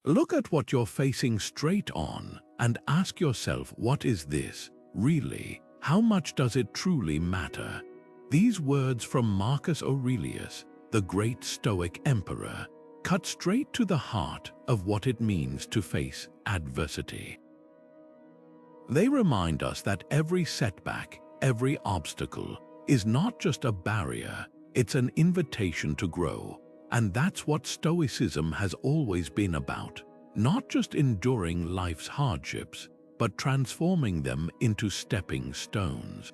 Look at what you're facing straight on and ask yourself, what is this, really? How much does it truly matter? These words from Marcus Aurelius, the great Stoic emperor, cut straight to the heart of what it means to face adversity. They remind us that every setback, every obstacle, is not just a barrier, it's an invitation to grow. And that's what Stoicism has always been about, not just enduring life's hardships, but transforming them into stepping stones.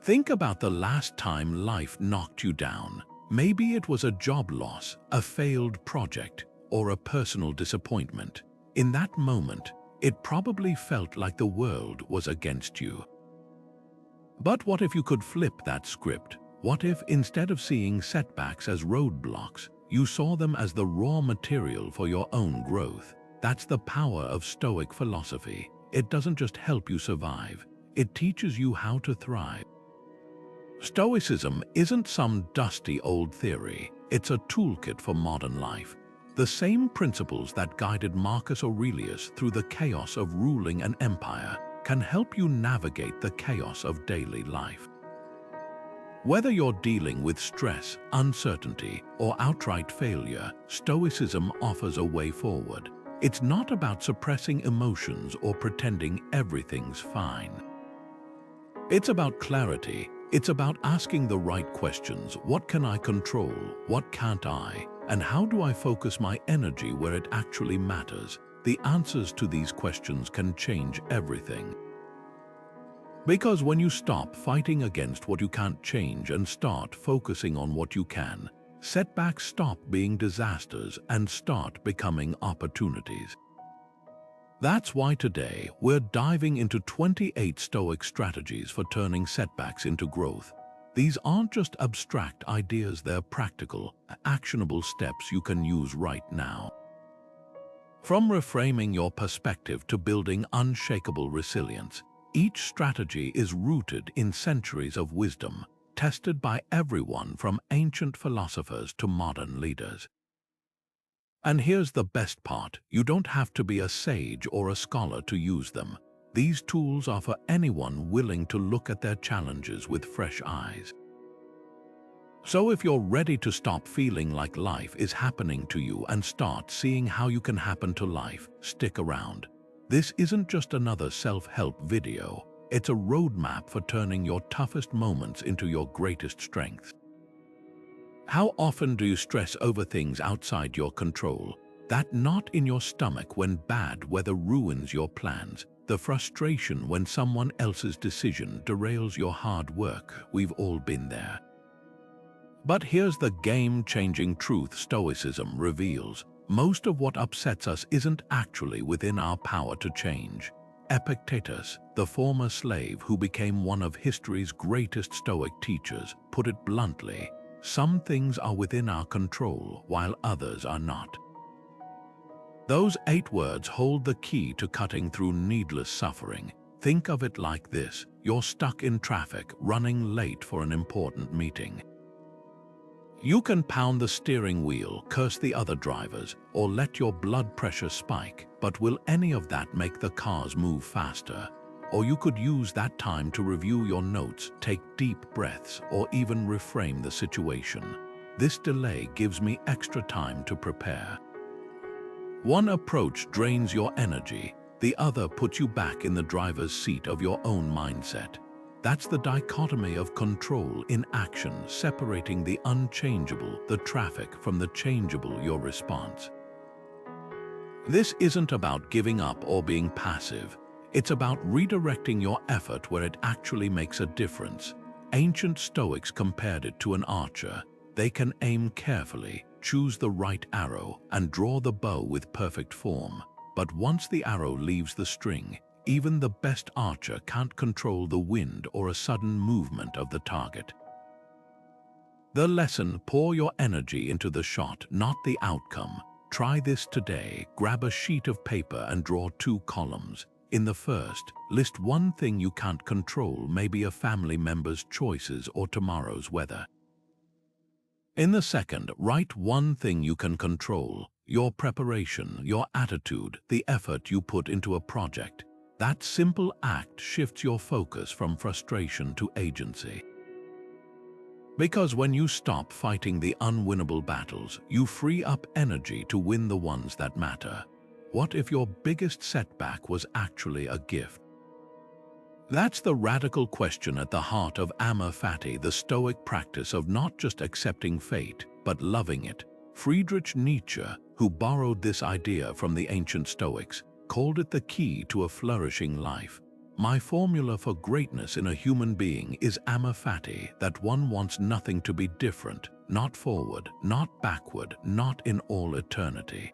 Think about the last time life knocked you down. Maybe it was a job loss, a failed project, or a personal disappointment. In that moment, it probably felt like the world was against you. But what if you could flip that script? What if, instead of seeing setbacks as roadblocks, you saw them as the raw material for your own growth? That's the power of Stoic philosophy. It doesn't just help you survive, it teaches you how to thrive. Stoicism isn't some dusty old theory, it's a toolkit for modern life. The same principles that guided Marcus Aurelius through the chaos of ruling an empire can help you navigate the chaos of daily life. Whether you're dealing with stress, uncertainty, or outright failure, Stoicism offers a way forward. It's not about suppressing emotions or pretending everything's fine. It's about clarity. It's about asking the right questions. What can I control? What can't I? And how do I focus my energy where it actually matters? The answers to these questions can change everything. Because when you stop fighting against what you can't change and start focusing on what you can, setbacks stop being disasters and start becoming opportunities. That's why today we're diving into 28 Stoic strategies for turning setbacks into growth. These aren't just abstract ideas, they're practical, actionable steps you can use right now. From reframing your perspective to building unshakable resilience, each strategy is rooted in centuries of wisdom, tested by everyone from ancient philosophers to modern leaders. And here's the best part, you don't have to be a sage or a scholar to use them. These tools are for anyone willing to look at their challenges with fresh eyes. So if you're ready to stop feeling like life is happening to you and start seeing how you can happen to life, stick around. This isn't just another self-help video, it's a roadmap for turning your toughest moments into your greatest strengths. How often do you stress over things outside your control? That knot in your stomach when bad weather ruins your plans, the frustration when someone else's decision derails your hard work, we've all been there. But here's the game-changing truth Stoicism reveals. Most of what upsets us isn't actually within our power to change. Epictetus, the former slave who became one of history's greatest Stoic teachers, put it bluntly, some things are within our control while others are not. Those 8 words hold the key to cutting through needless suffering. Think of it like this: you're stuck in traffic, running late for an important meeting. You can pound the steering wheel, curse the other drivers, or let your blood pressure spike, but will any of that make the cars move faster? Or you could use that time to review your notes, take deep breaths, or even reframe the situation. This delay gives me extra time to prepare. One approach drains your energy, the other puts you back in the driver's seat of your own mindset. That's the dichotomy of control in action, separating the unchangeable, the traffic, from the changeable, your response. This isn't about giving up or being passive. It's about redirecting your effort where it actually makes a difference. Ancient Stoics compared it to an archer. They can aim carefully, choose the right arrow, and draw the bow with perfect form. But once the arrow leaves the string, even the best archer can't control the wind or a sudden movement of the target. The lesson: pour your energy into the shot, not the outcome. Try this today. Grab a sheet of paper and draw 2 columns. In the first, list one thing you can't control, maybe a family member's choices or tomorrow's weather. In the second, write one thing you can control, your preparation, your attitude, the effort you put into a project. That simple act shifts your focus from frustration to agency. Because when you stop fighting the unwinnable battles, you free up energy to win the ones that matter. What if your biggest setback was actually a gift? That's the radical question at the heart of Amor Fati, the Stoic practice of not just accepting fate, but loving it. Friedrich Nietzsche, who borrowed this idea from the ancient Stoics, called it the key to a flourishing life. My formula for greatness in a human being is Amor Fati, that one wants nothing to be different, not forward, not backward, not in all eternity.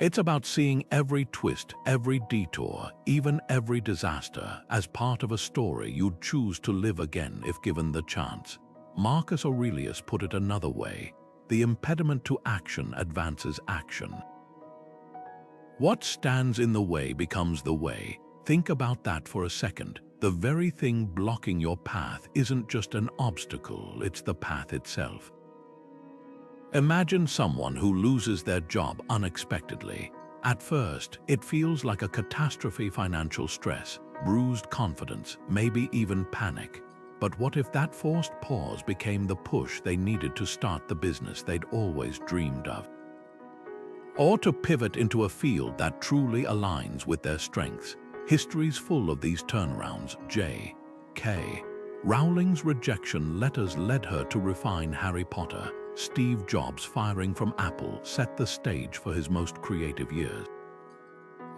It's about seeing every twist, every detour, even every disaster, as part of a story you'd choose to live again if given the chance. Marcus Aurelius put it another way: the impediment to action advances action. What stands in the way becomes the way. Think about that for a second. The very thing blocking your path isn't just an obstacle, it's the path itself. Imagine someone who loses their job unexpectedly. At first, it feels like a catastrophe: financial stress, bruised confidence, maybe even panic. But what if that forced pause became the push they needed to start the business they'd always dreamed of? Or to pivot into a field that truly aligns with their strengths? History's full of these turnarounds. J.K. Rowling's rejection letters led her to refine Harry Potter. Steve Jobs firing from Apple set the stage for his most creative years.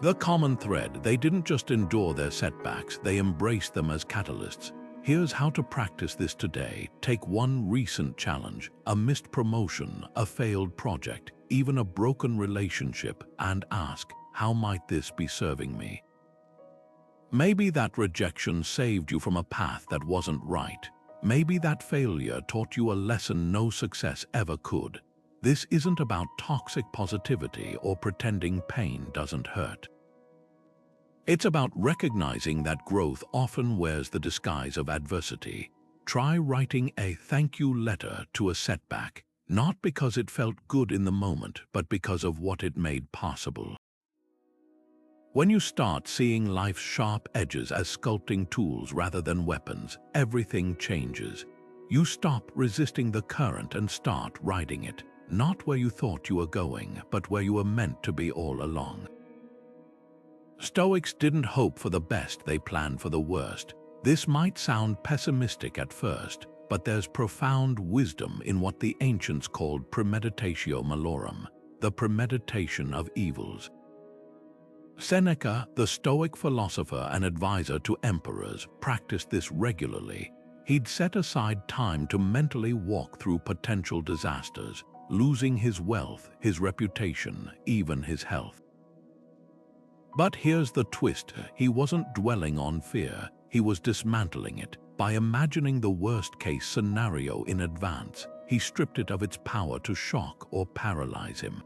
The common thread: they didn't just endure their setbacks, they embraced them as catalysts. Here's how to practice this today. Take one recent challenge, a missed promotion, a failed project, even a broken relationship, and ask, how might this be serving me? Maybe that rejection saved you from a path that wasn't right. Maybe that failure taught you a lesson no success ever could. This isn't about toxic positivity or pretending pain doesn't hurt. It's about recognizing that growth often wears the disguise of adversity. Try writing a thank you letter to a setback, not because it felt good in the moment, but because of what it made possible. When you start seeing life's sharp edges as sculpting tools rather than weapons, everything changes. You stop resisting the current and start riding it, not where you thought you were going, but where you were meant to be all along. Stoics didn't hope for the best, they planned for the worst. This might sound pessimistic at first, but there's profound wisdom in what the ancients called Premeditatio Malorum, the premeditation of evils. Seneca, the Stoic philosopher and advisor to emperors, practiced this regularly. He'd set aside time to mentally walk through potential disasters, losing his wealth, his reputation, even his health. But here's the twist: he wasn't dwelling on fear, he was dismantling it. By imagining the worst-case scenario in advance, he stripped it of its power to shock or paralyze him.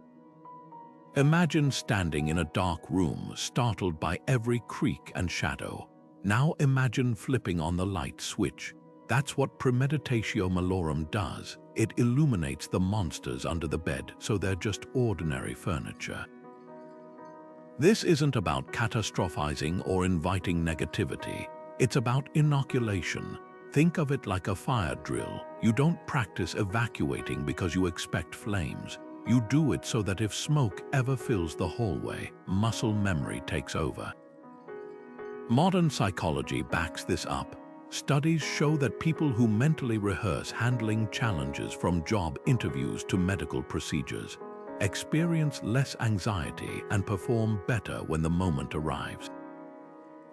Imagine standing in a dark room, startled by every creak and shadow. Now imagine flipping on the light switch. That's what Premeditatio Malorum does. It illuminates the monsters under the bed so they're just ordinary furniture. This isn't about catastrophizing or inviting negativity. It's about inoculation. Think of it like a fire drill. You don't practice evacuating because you expect flames. You do it so that if smoke ever fills the hallway, muscle memory takes over. Modern psychology backs this up. Studies show that people who mentally rehearse handling challenges, from job interviews to medical procedures, experience less anxiety and perform better when the moment arrives.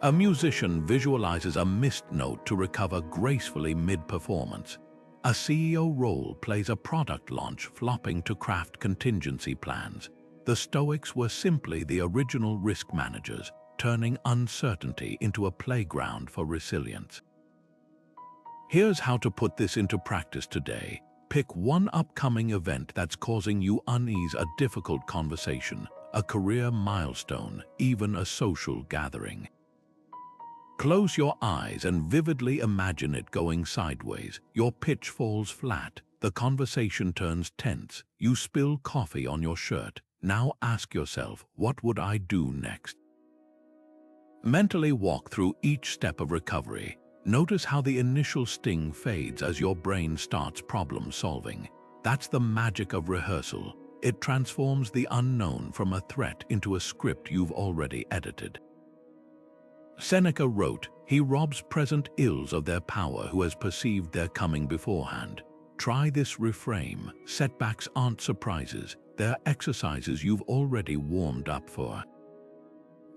A musician visualizes a missed note to recover gracefully mid-performance. A CEO role plays a product launch flopping to craft contingency plans. The Stoics were simply the original risk managers, turning uncertainty into a playground for resilience. Here's how to put this into practice today. Pick one upcoming event that's causing you unease: a difficult conversation, a career milestone, even a social gathering. Close your eyes and vividly imagine it going sideways. Your pitch falls flat, The conversation turns tense. You spill coffee on your shirt. Now ask yourself, what would I do next? Mentally walk through each step of recovery. Notice how the initial sting fades as your brain starts problem solving. That's the magic of rehearsal. It transforms the unknown from a threat into a script you've already edited. Seneca wrote, "He robs present ills of their power who has perceived their coming beforehand." Try this reframe. Setbacks aren't surprises. They're exercises you've already warmed up for.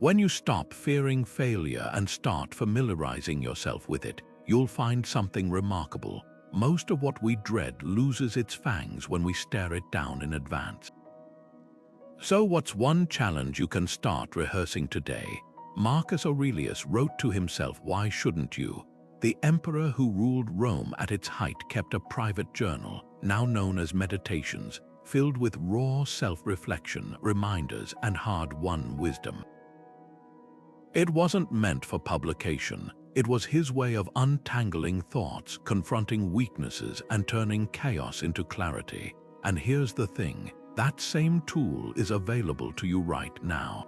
When you stop fearing failure and start familiarizing yourself with it, you'll find something remarkable. Most of what we dread loses its fangs when we stare it down in advance. So what's one challenge you can start rehearsing today? Marcus Aurelius wrote to himself, "Why shouldn't you?" The emperor who ruled Rome at its height kept a private journal, now known as Meditations, filled with raw self-reflection, reminders, and hard-won wisdom. It wasn't meant for publication. It was his way of untangling thoughts, confronting weaknesses, and turning chaos into clarity. And here's the thing, that same tool is available to you right now.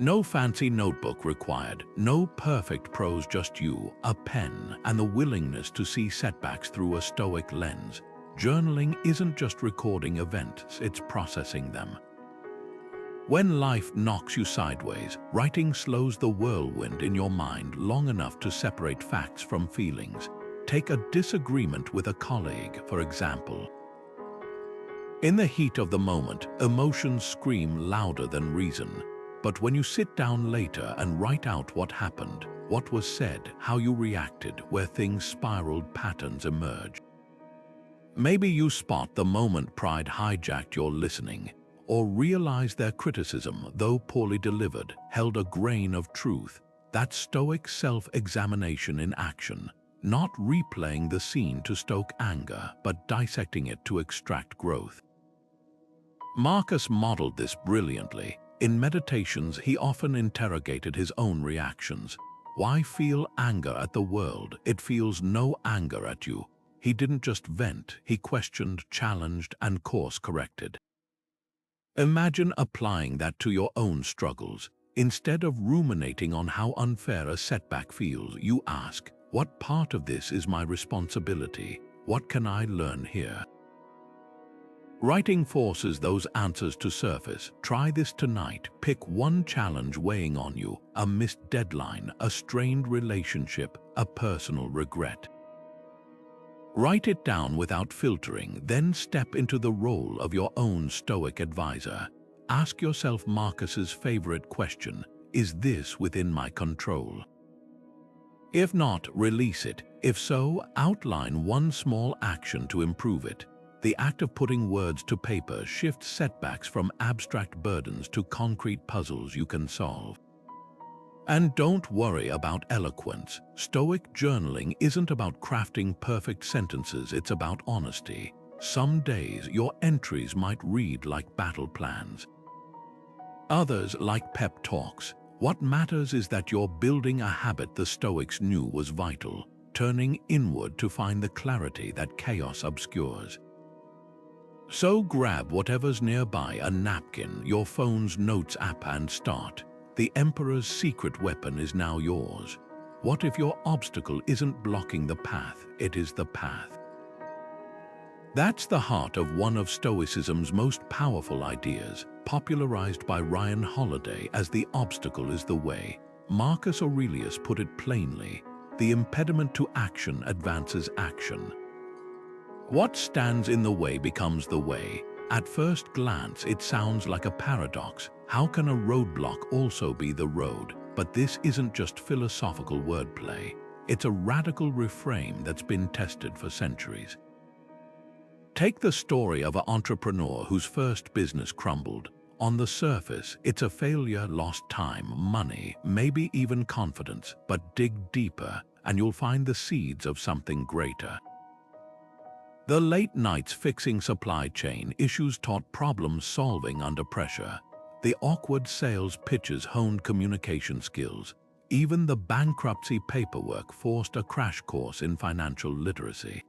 No fancy notebook required, no perfect prose, just you, a pen, and the willingness to see setbacks through a stoic lens. Journaling isn't just recording events, it's processing them. When life knocks you sideways, writing slows the whirlwind in your mind long enough to separate facts from feelings. Take a disagreement with a colleague, for example. In the heat of the moment, emotions scream louder than reason. But when you sit down later and write out what happened, what was said, how you reacted, where things spiraled, patterns emerge. Maybe you spot the moment pride hijacked your listening, or realize their criticism, though poorly delivered, held a grain of truth. That's stoic self-examination in action, not replaying the scene to stoke anger, but dissecting it to extract growth. Marcus modeled this brilliantly. In Meditations, he often interrogated his own reactions. Why feel anger at the world? It feels no anger at you. He didn't just vent, he questioned, challenged, and course-corrected. Imagine applying that to your own struggles. Instead of ruminating on how unfair a setback feels, you ask, what part of this is my responsibility? What can I learn here? Writing forces those answers to surface. Try this tonight. Pick one challenge weighing on you, a missed deadline, a strained relationship, a personal regret. Write it down without filtering, then step into the role of your own stoic advisor. Ask yourself Marcus's favorite question, is this within my control? If not, release it. If so, outline one small action to improve it. The act of putting words to paper shifts setbacks from abstract burdens to concrete puzzles you can solve. And don't worry about eloquence. Stoic journaling isn't about crafting perfect sentences, it's about honesty. Some days your entries might read like battle plans. Others like pep talks. What matters is that you're building a habit the Stoics knew was vital, turning inward to find the clarity that chaos obscures. So grab whatever's nearby, a napkin, your phone's notes app, and start. The Emperor's secret weapon is now yours. What if your obstacle isn't blocking the path, it is the path? That's the heart of one of Stoicism's most powerful ideas, popularized by Ryan Holiday as the obstacle is the way. Marcus Aurelius put it plainly, the impediment to action advances action. What stands in the way becomes the way. At first glance, it sounds like a paradox. How can a roadblock also be the road? But this isn't just philosophical wordplay. It's a radical reframe that's been tested for centuries. Take the story of an entrepreneur whose first business crumbled. On the surface, it's a failure, lost time, money, maybe even confidence. But dig deeper, and you'll find the seeds of something greater. The late nights fixing supply chain issues taught problem solving under pressure. The awkward sales pitches honed communication skills. Even the bankruptcy paperwork forced a crash course in financial literacy.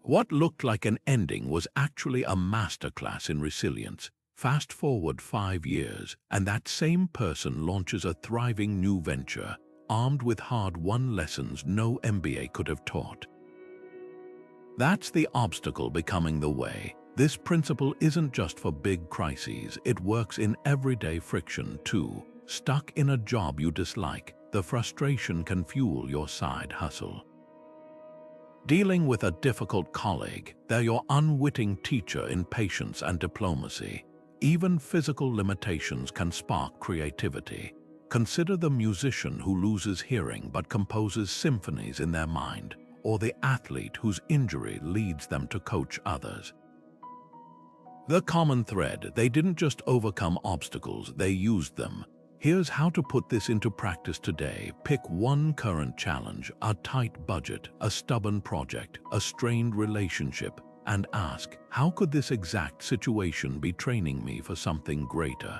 What looked like an ending was actually a masterclass in resilience. Fast forward 5 years, and that same person launches a thriving new venture, armed with hard-won lessons no MBA could have taught. That's the obstacle becoming the way. This principle isn't just for big crises, it works in everyday friction too. Stuck in a job you dislike, the frustration can fuel your side hustle. Dealing with a difficult colleague, they're your unwitting teacher in patience and diplomacy. Even physical limitations can spark creativity. Consider the musician who loses hearing but composes symphonies in their mind, or the athlete whose injury leads them to coach others. The common thread: they didn't just overcome obstacles, they used them. Here's how to put this into practice today. Pick one current challenge, a tight budget, a stubborn project, a strained relationship, and ask, how could this exact situation be training me for something greater?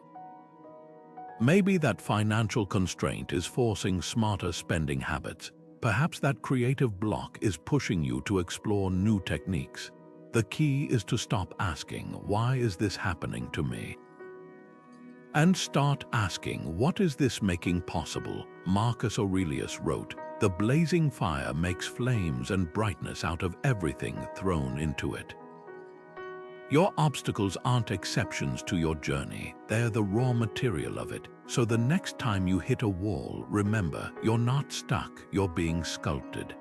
Maybe that financial constraint is forcing smarter spending habits. Perhaps that creative block is pushing you to explore new techniques. The key is to stop asking, why is this happening to me? And start asking, what is this making possible? Marcus Aurelius wrote, "The blazing fire makes flames and brightness out of everything thrown into it." Your obstacles aren't exceptions to your journey, they're the raw material of it. So the next time you hit a wall, remember, you're not stuck, you're being sculpted.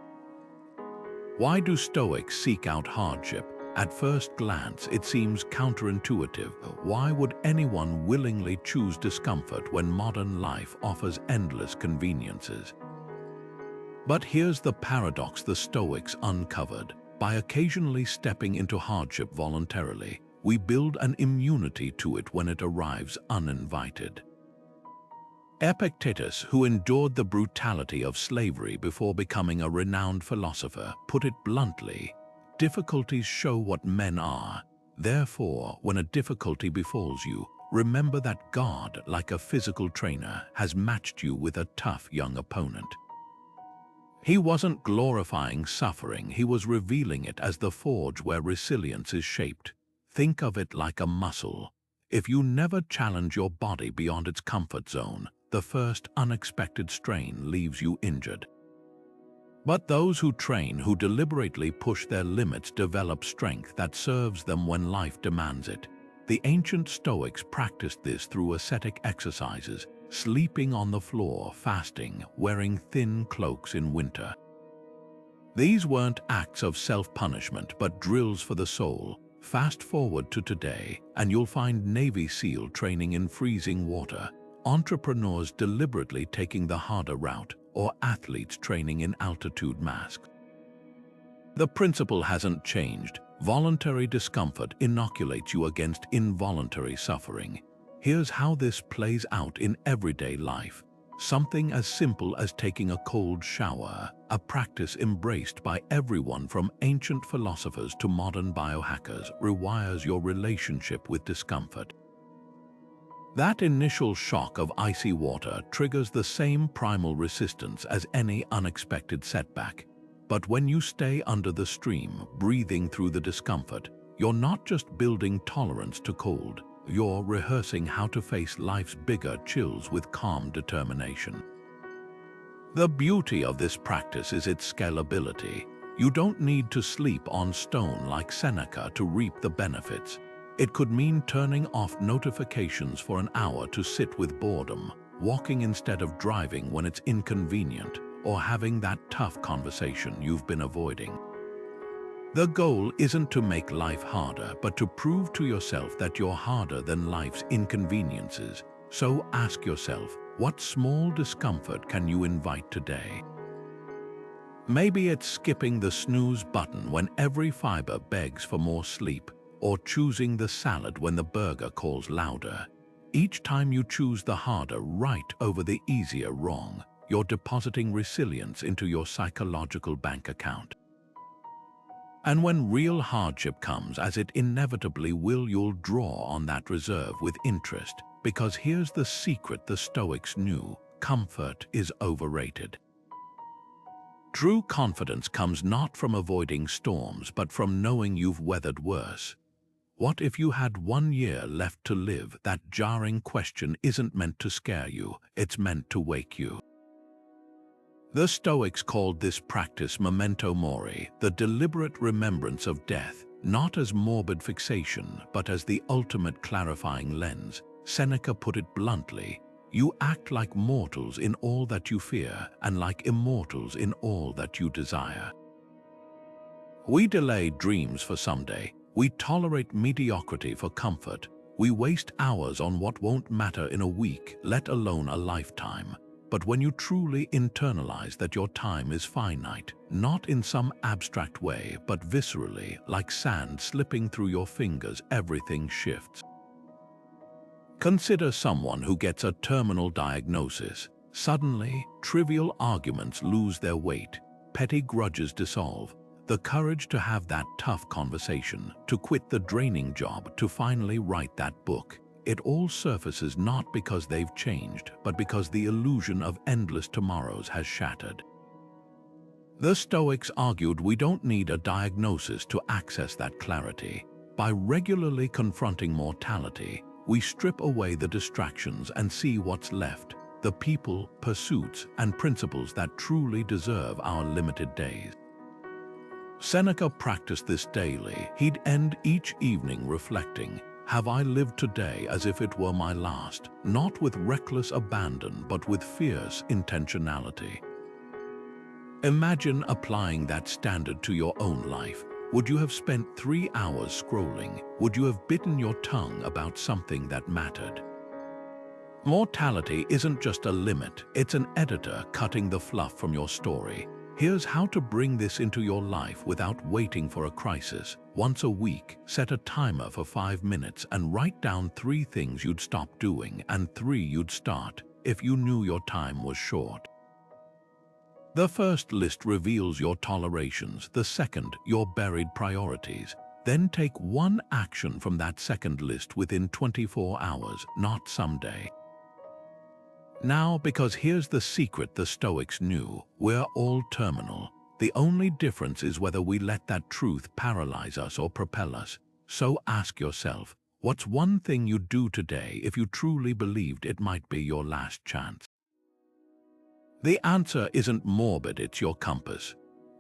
Why do Stoics seek out hardship? At first glance, it seems counterintuitive. Why would anyone willingly choose discomfort when modern life offers endless conveniences? But here's the paradox the Stoics uncovered. By occasionally stepping into hardship voluntarily, we build an immunity to it when it arrives uninvited. Epictetus, who endured the brutality of slavery before becoming a renowned philosopher, put it bluntly, "Difficulties show what men are. Therefore, when a difficulty befalls you, remember that God, like a physical trainer, has matched you with a tough young opponent." He wasn't glorifying suffering, he was revealing it as the forge where resilience is shaped. Think of it like a muscle. If you never challenge your body beyond its comfort zone, the first unexpected strain leaves you injured. But those who train, who deliberately push their limits, develop strength that serves them when life demands it. The ancient Stoics practiced this through ascetic exercises, sleeping on the floor, fasting, wearing thin cloaks in winter. These weren't acts of self-punishment, but drills for the soul. Fast forward to today, and you'll find Navy SEAL training in freezing water, entrepreneurs deliberately taking the harder route, or athletes training in altitude masks. The principle hasn't changed. Voluntary discomfort inoculates you against involuntary suffering. Here's how this plays out in everyday life. Something as simple as taking a cold shower, a practice embraced by everyone from ancient philosophers to modern biohackers, rewires your relationship with discomfort. That initial shock of icy water triggers the same primal resistance as any unexpected setback. But when you stay under the stream, breathing through the discomfort, you're not just building tolerance to cold, you're rehearsing how to face life's bigger chills with calm determination. The beauty of this practice is its scalability. You don't need to sleep on stone like Seneca to reap the benefits. It could mean turning off notifications for an hour to sit with boredom, walking instead of driving when it's inconvenient, or having that tough conversation you've been avoiding. The goal isn't to make life harder, but to prove to yourself that you're harder than life's inconveniences. So ask yourself, what small discomfort can you invite today? Maybe it's skipping the snooze button when every fiber begs for more sleep, or choosing the salad when the burger calls louder. Each time you choose the harder right over the easier wrong, you're depositing resilience into your psychological bank account. And when real hardship comes, as it inevitably will, you'll draw on that reserve with interest, because here's the secret the Stoics knew: comfort is overrated. True confidence comes not from avoiding storms, but from knowing you've weathered worse. What if you had 1 year left to live? That jarring question isn't meant to scare you, it's meant to wake you. The Stoics called this practice Memento Mori, the deliberate remembrance of death, not as morbid fixation, but as the ultimate clarifying lens. Seneca put it bluntly, "You act like mortals in all that you fear, and like immortals in all that you desire." We delay dreams for someday. We tolerate mediocrity for comfort. We waste hours on what won't matter in a week, let alone a lifetime. But when you truly internalize that your time is finite, not in some abstract way, but viscerally, like sand slipping through your fingers, everything shifts. Consider someone who gets a terminal diagnosis. Suddenly, trivial arguments lose their weight, petty grudges dissolve. The courage to have that tough conversation, to quit the draining job, to finally write that book. It all surfaces not because they've changed, but because the illusion of endless tomorrows has shattered. The Stoics argued we don't need a diagnosis to access that clarity. By regularly confronting mortality, we strip away the distractions and see what's left, the people, pursuits, and principles that truly deserve our limited days. Seneca practiced this daily. He'd end each evening reflecting, "Have I lived today as if it were my last?" Not with reckless abandon, but with fierce intentionality. Imagine applying that standard to your own life. Would you have spent 3 hours scrolling? Would you have bitten your tongue about something that mattered? Mortality isn't just a limit, it's an editor cutting the fluff from your story. Here's how to bring this into your life without waiting for a crisis. Once a week, set a timer for 5 minutes and write down 3 things you'd stop doing and 3 you'd start if you knew your time was short. The first list reveals your tolerations, the second, your buried priorities. Then take one action from that second list within 24 hours, not someday. Now, because here's the secret the Stoics knew, we're all terminal. The only difference is whether we let that truth paralyze us or propel us. So ask yourself, what's one thing you'd do today if you truly believed it might be your last chance? The answer isn't morbid, it's your compass.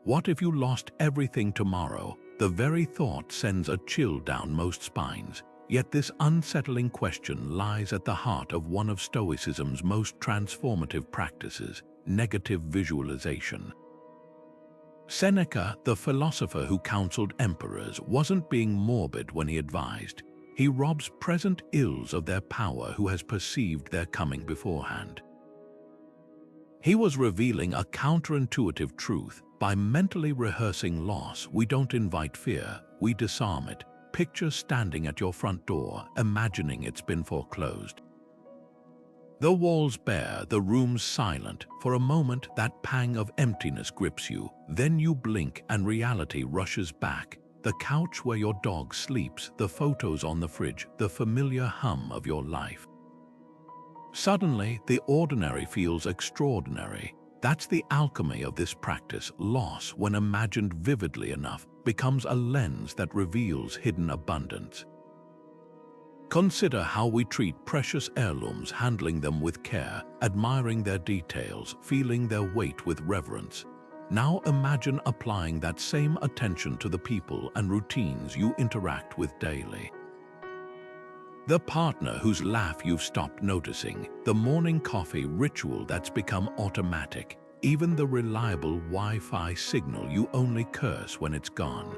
What if you lost everything tomorrow? The very thought sends a chill down most spines. Yet this unsettling question lies at the heart of one of Stoicism's most transformative practices, negative visualization. Seneca, the philosopher who counseled emperors, wasn't being morbid when he advised. He robs present ills of their power who has perceived their coming beforehand. He was revealing a counterintuitive truth. By mentally rehearsing loss, we don't invite fear, we disarm it. Picture standing at your front door, imagining it's been foreclosed. The walls bare, the room's silent. For a moment, that pang of emptiness grips you. Then you blink and reality rushes back. The couch where your dog sleeps, the photos on the fridge, the familiar hum of your life. Suddenly, the ordinary feels extraordinary. That's the alchemy of this practice. Loss, when imagined vividly enough, becomes a lens that reveals hidden abundance. Consider how we treat precious heirlooms, handling them with care, admiring their details, feeling their weight with reverence. Now imagine applying that same attention to the people and routines you interact with daily. The partner whose laugh you've stopped noticing, the morning coffee ritual that's become automatic, even the reliable Wi-Fi signal you only curse when it's gone.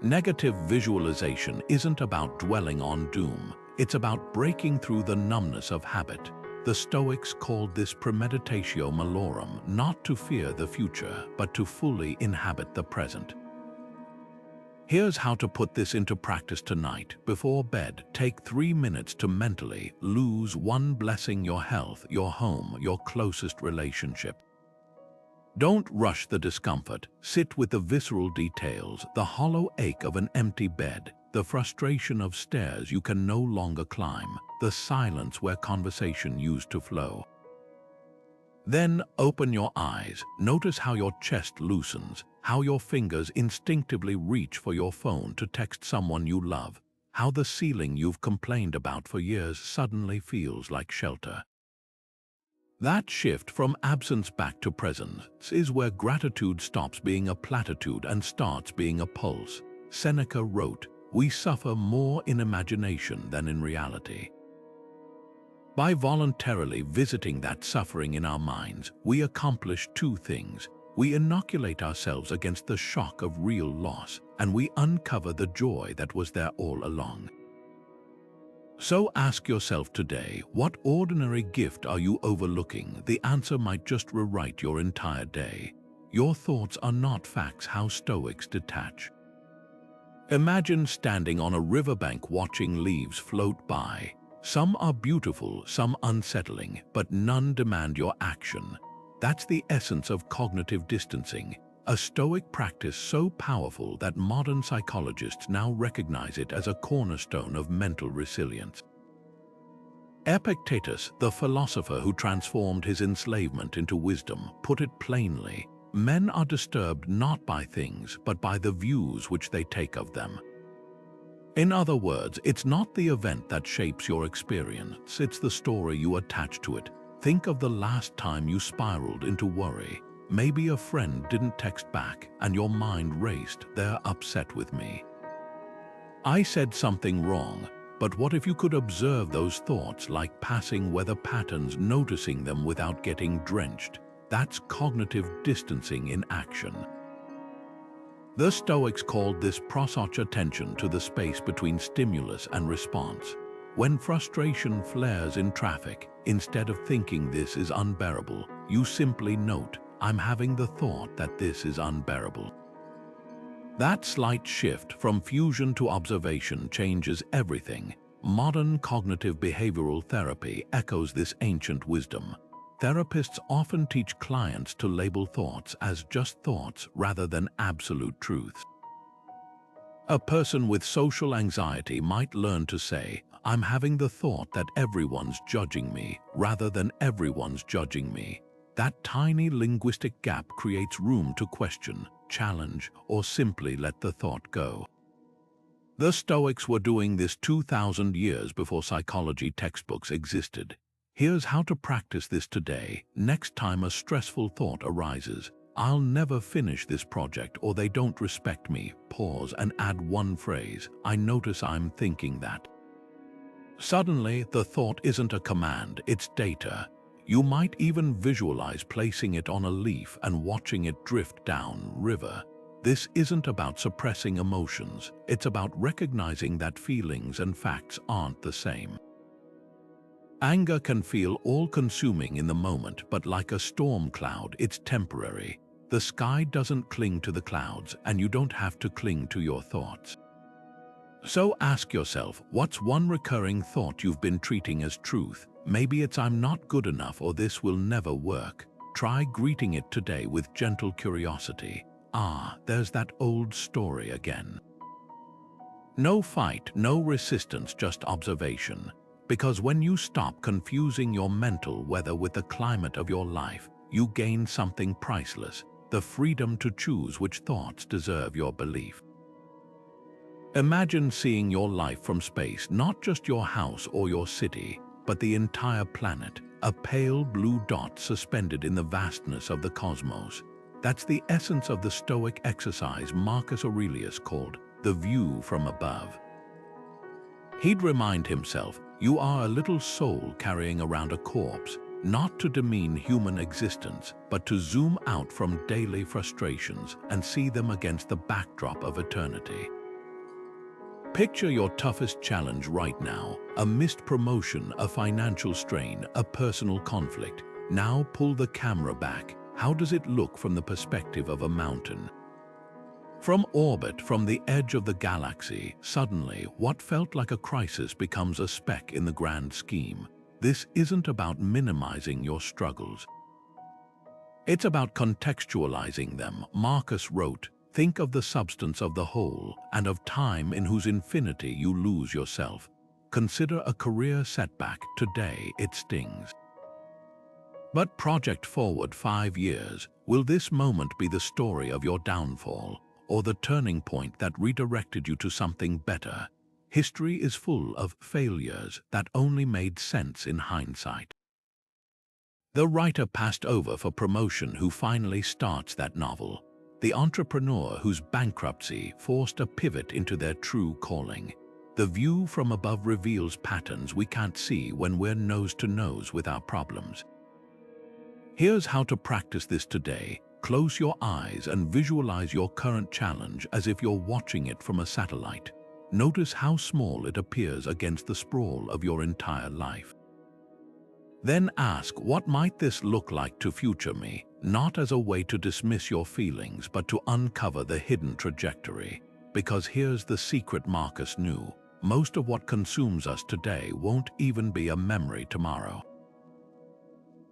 Negative visualization isn't about dwelling on doom, it's about breaking through the numbness of habit. The Stoics called this Premeditatio Malorum, not to fear the future, but to fully inhabit the present. Here's how to put this into practice tonight. Before bed, take 3 minutes to mentally lose one blessing: your health, your home, your closest relationship. Don't rush the discomfort. Sit with the visceral details, the hollow ache of an empty bed, the frustration of stairs you can no longer climb, the silence where conversation used to flow. Then open your eyes. Notice how your chest loosens, how your fingers instinctively reach for your phone to text someone you love, how the ceiling you've complained about for years suddenly feels like shelter. That shift from absence back to presence is where gratitude stops being a platitude and starts being a pulse. Seneca wrote, "We suffer more in imagination than in reality." By voluntarily visiting that suffering in our minds, we accomplish two things. We inoculate ourselves against the shock of real loss, and we uncover the joy that was there all along. So ask yourself today, what ordinary gift are you overlooking? The answer might just rewrite your entire day. Your thoughts are not facts. How Stoics detach. Imagine standing on a riverbank watching leaves float by. Some are beautiful, some unsettling, but none demand your action. That's the essence of cognitive distancing, a Stoic practice so powerful that modern psychologists now recognize it as a cornerstone of mental resilience. Epictetus, the philosopher who transformed his enslavement into wisdom, put it plainly: men are disturbed not by things, but by the views which they take of them. In other words, it's not the event that shapes your experience, it's the story you attach to it. Think of the last time you spiraled into worry. Maybe a friend didn't text back and your mind raced. "They're upset with me. I said something wrong." But what if you could observe those thoughts like passing weather patterns, noticing them without getting drenched? That's cognitive distancing in action. The Stoics called this prosouch attention to the space between stimulus and response. When frustration flares in traffic, instead of thinking this is unbearable, you simply note, "I'm having the thought that this is unbearable." That slight shift from fusion to observation changes everything. Modern cognitive behavioral therapy echoes this ancient wisdom. Therapists often teach clients to label thoughts as just thoughts rather than absolute truths. A person with social anxiety might learn to say, "I'm having the thought that everyone's judging me," rather than "everyone's judging me." That tiny linguistic gap creates room to question, challenge, or simply let the thought go. The Stoics were doing this 2,000 years before psychology textbooks existed. Here's how to practice this today. Next time a stressful thought arises, "I'll never finish this project," or "they don't respect me," pause and add one phrase, "I notice I'm thinking that." Suddenly, the thought isn't a command, it's data. You might even visualize placing it on a leaf and watching it drift down river. This isn't about suppressing emotions, it's about recognizing that feelings and facts aren't the same. Anger can feel all-consuming in the moment, but like a storm cloud, it's temporary. The sky doesn't cling to the clouds, and you don't have to cling to your thoughts. So ask yourself, what's one recurring thought you've been treating as truth? Maybe it's "I'm not good enough" or "this will never work." Try greeting it today with gentle curiosity. There's that old story again. No fight, no resistance, just observation. Because when you stop confusing your mental weather with the climate of your life, you gain something priceless: the freedom to choose which thoughts deserve your belief. Imagine seeing your life from space, not just your house or your city, but the entire planet, a pale blue dot suspended in the vastness of the cosmos. That's the essence of the Stoic exercise Marcus Aurelius called the view from above. He'd remind himself, "You are a little soul carrying around a corpse," not to demean human existence, but to zoom out from daily frustrations and see them against the backdrop of eternity. Picture your toughest challenge right now: a missed promotion, a financial strain, a personal conflict. Now pull the camera back. How does it look from the perspective of a mountain? From orbit, from the edge of the galaxy, suddenly what felt like a crisis becomes a speck in the grand scheme. This isn't about minimizing your struggles. It's about contextualizing them. Marcus wrote, "Think of the substance of the whole, and of time in whose infinity you lose yourself. Consider a career setback. Today it stings. But project forward 5 years. Will this moment be the story of your downfall, or the turning point that redirected you to something better? History is full of failures that only made sense in hindsight. The writer passed over for promotion who finally starts that novel. The entrepreneur whose bankruptcy forced a pivot into their true calling. The view from above reveals patterns we can't see when we're nose to nose with our problems. Here's how to practice this today. Close your eyes and visualize your current challenge as if you're watching it from a satellite. Notice how small it appears against the sprawl of your entire life. Then ask, what might this look like to future me? Not as a way to dismiss your feelings, but to uncover the hidden trajectory. Because here's the secret Marcus knew. Most of what consumes us today won't even be a memory tomorrow.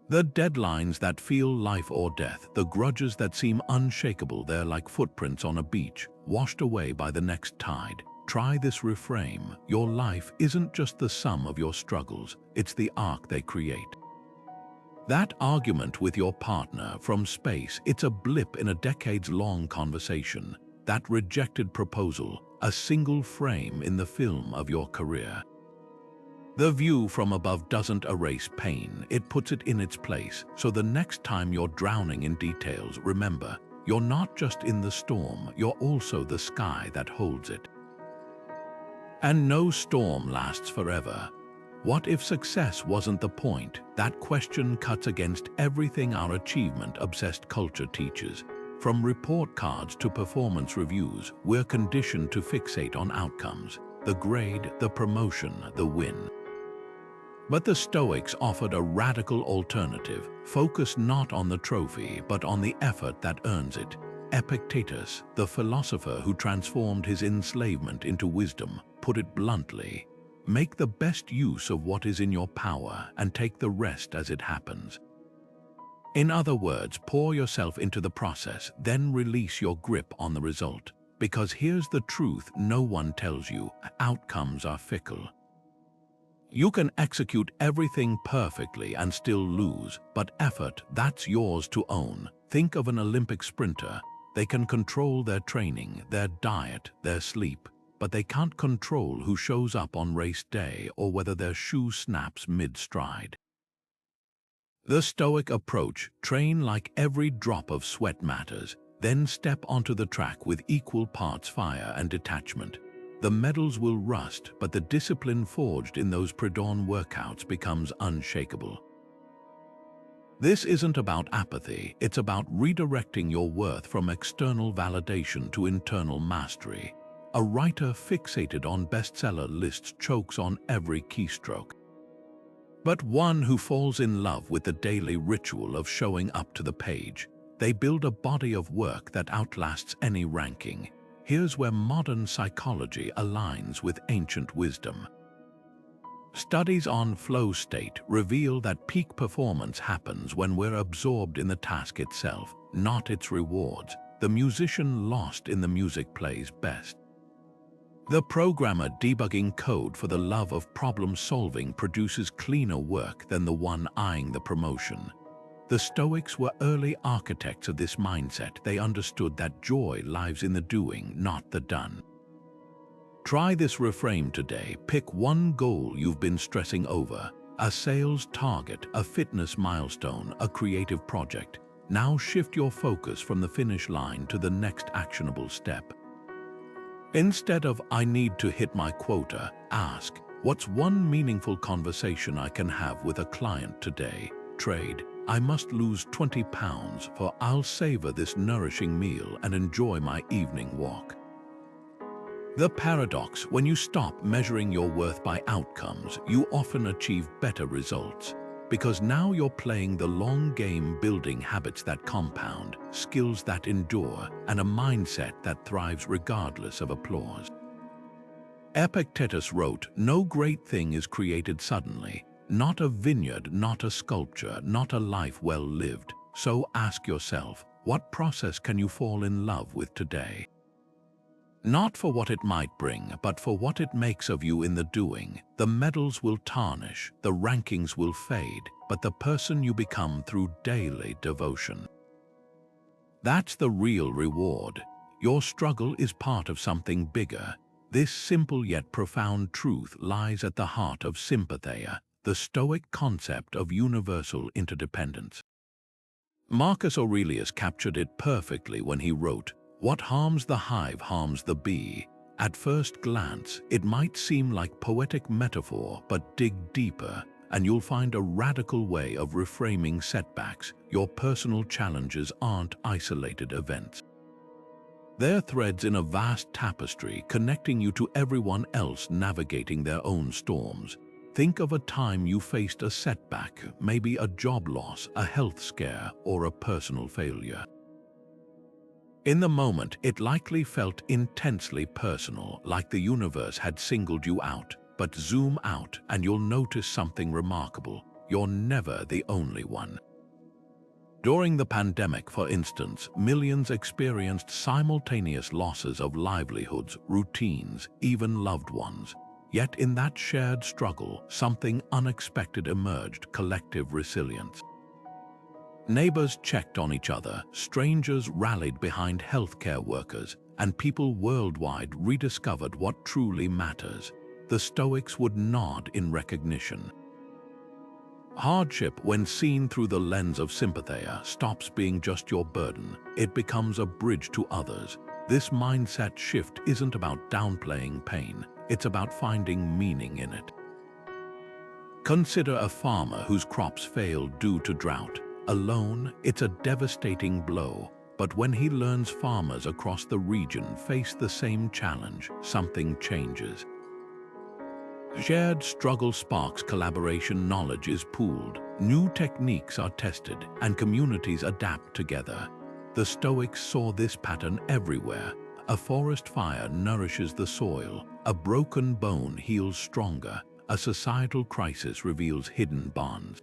The deadlines that feel life or death, the grudges that seem unshakable, they're like footprints on a beach, washed away by the next tide. Try this reframe. Your life isn't just the sum of your struggles, it's the arc they create. That argument with your partner from space, it's a blip in a decades-long conversation. That rejected proposal, a single frame in the film of your career. The view from above doesn't erase pain, it puts it in its place. So the next time you're drowning in details, remember, you're not just in the storm, you're also the sky that holds it. And no storm lasts forever. What if success wasn't the point? That question cuts against everything our achievement-obsessed culture teaches. From report cards to performance reviews, we're conditioned to fixate on outcomes. The grade, the promotion, the win. But the Stoics offered a radical alternative. Focus not on the trophy, but on the effort that earns it. Epictetus, the philosopher who transformed his enslavement into wisdom, put it bluntly, make the best use of what is in your power and take the rest as it happens. In other words, pour yourself into the process, then release your grip on the result. Because here's the truth no one tells you, outcomes are fickle. You can execute everything perfectly and still lose, but effort, that's yours to own. Think of an Olympic sprinter. They can control their training, their diet, their sleep, but they can't control who shows up on race day or whether their shoe snaps mid-stride. The Stoic approach, train like every drop of sweat matters, then step onto the track with equal parts fire and detachment. The medals will rust, but the discipline forged in those pre-dawn workouts becomes unshakable. This isn't about apathy, it's about redirecting your worth from external validation to internal mastery. A writer fixated on bestseller lists chokes on every keystroke. But one who falls in love with the daily ritual of showing up to the page, they build a body of work that outlasts any ranking. Here's where modern psychology aligns with ancient wisdom. Studies on flow state reveal that peak performance happens when we're absorbed in the task itself, not its rewards. The musician lost in the music plays best. The programmer debugging code for the love of problem-solving produces cleaner work than the one eyeing the promotion. The Stoics were early architects of this mindset. They understood that joy lies in the doing, not the done. Try this reframe today. Pick one goal you've been stressing over, a sales target, a fitness milestone, a creative project. Now shift your focus from the finish line to the next actionable step. Instead of, I need to hit my quota, ask, what's one meaningful conversation I can have with a client today? Trade, I must lose 20 pounds for I'll savor this nourishing meal and enjoy my evening walk. The paradox, when you stop measuring your worth by outcomes, you often achieve better results. Because now you're playing the long game, building habits that compound, skills that endure, and a mindset that thrives regardless of applause. Epictetus wrote, no great thing is created suddenly. Not a vineyard, not a sculpture, not a life well lived. So ask yourself, what process can you fall in love with today? Not for what it might bring, but for what it makes of you in the doing. The medals will tarnish, the rankings will fade, but the person you become through daily devotion. That's the real reward. Your struggle is part of something bigger. This simple yet profound truth lies at the heart of Sympathy, the Stoic concept of universal interdependence. Marcus Aurelius captured it perfectly when he wrote, "What harms the hive harms the bee." At first glance, it might seem like poetic metaphor, but dig deeper, and you'll find a radical way of reframing setbacks. Your personal challenges aren't isolated events. They're threads in a vast tapestry connecting you to everyone else navigating their own storms. Think of a time you faced a setback, maybe a job loss, a health scare, or a personal failure. In the moment, it likely felt intensely personal, like the universe had singled you out. But zoom out and you'll notice something remarkable. You're never the only one. During the pandemic, for instance, millions experienced simultaneous losses of livelihoods, routines, even loved ones. Yet in that shared struggle, something unexpected emerged: collective resilience. Neighbors checked on each other, strangers rallied behind healthcare workers, and people worldwide rediscovered what truly matters. The Stoics would nod in recognition. Hardship, when seen through the lens of Sympathy, stops being just your burden. It becomes a bridge to others. This mindset shift isn't about downplaying pain. It's about finding meaning in it. Consider a farmer whose crops fail due to drought. Alone, it's a devastating blow. But when he learns farmers across the region face the same challenge, something changes. Shared struggle sparks collaboration, knowledge is pooled, new techniques are tested, and communities adapt together. The Stoics saw this pattern everywhere. A forest fire nourishes the soil, a broken bone heals stronger, a societal crisis reveals hidden bonds.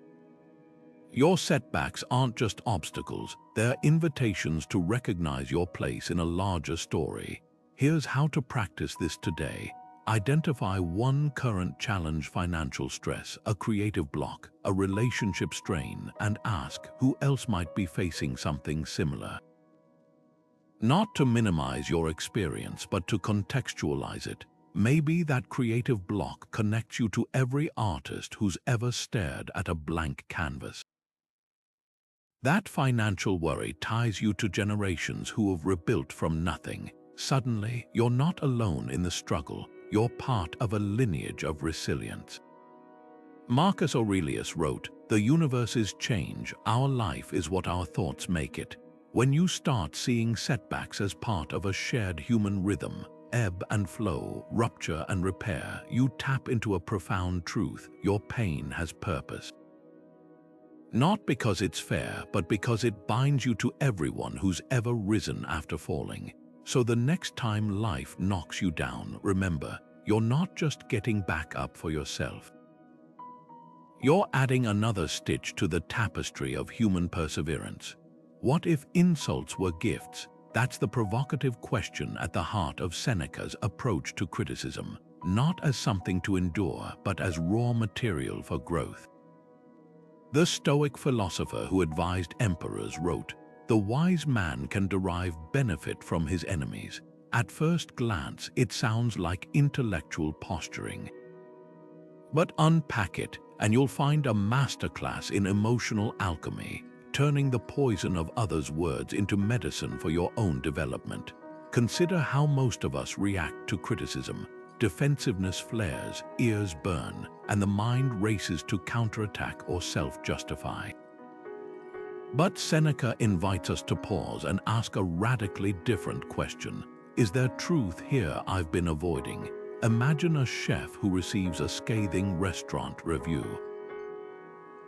Your setbacks aren't just obstacles, they're invitations to recognize your place in a larger story. Here's how to practice this today. Identify one current challenge: financial stress, a creative block, a relationship strain, and ask who else might be facing something similar. Not to minimize your experience, but to contextualize it. Maybe that creative block connects you to every artist who's ever stared at a blank canvas. That financial worry ties you to generations who have rebuilt from nothing. Suddenly, you're not alone in the struggle. You're part of a lineage of resilience. Marcus Aurelius wrote, "The universe is change, our life is what our thoughts make it." When you start seeing setbacks as part of a shared human rhythm, ebb and flow, rupture and repair, you tap into a profound truth: your pain has purpose. Not because it's fair, but because it binds you to everyone who's ever risen after falling. So the next time life knocks you down, remember, you're not just getting back up for yourself. You're adding another stitch to the tapestry of human perseverance. What if insults were gifts? That's the provocative question at the heart of Seneca's approach to criticism, not as something to endure, but as raw material for growth. The Stoic philosopher who advised emperors wrote, "The wise man can derive benefit from his enemies." At first glance, it sounds like intellectual posturing. But unpack it, and you'll find a masterclass in emotional alchemy, turning the poison of others' words into medicine for your own development. Consider how most of us react to criticism. Defensiveness flares, ears burn, and the mind races to counterattack or self-justify. But Seneca invites us to pause and ask a radically different question. Is there truth here I've been avoiding? Imagine a chef who receives a scathing restaurant review.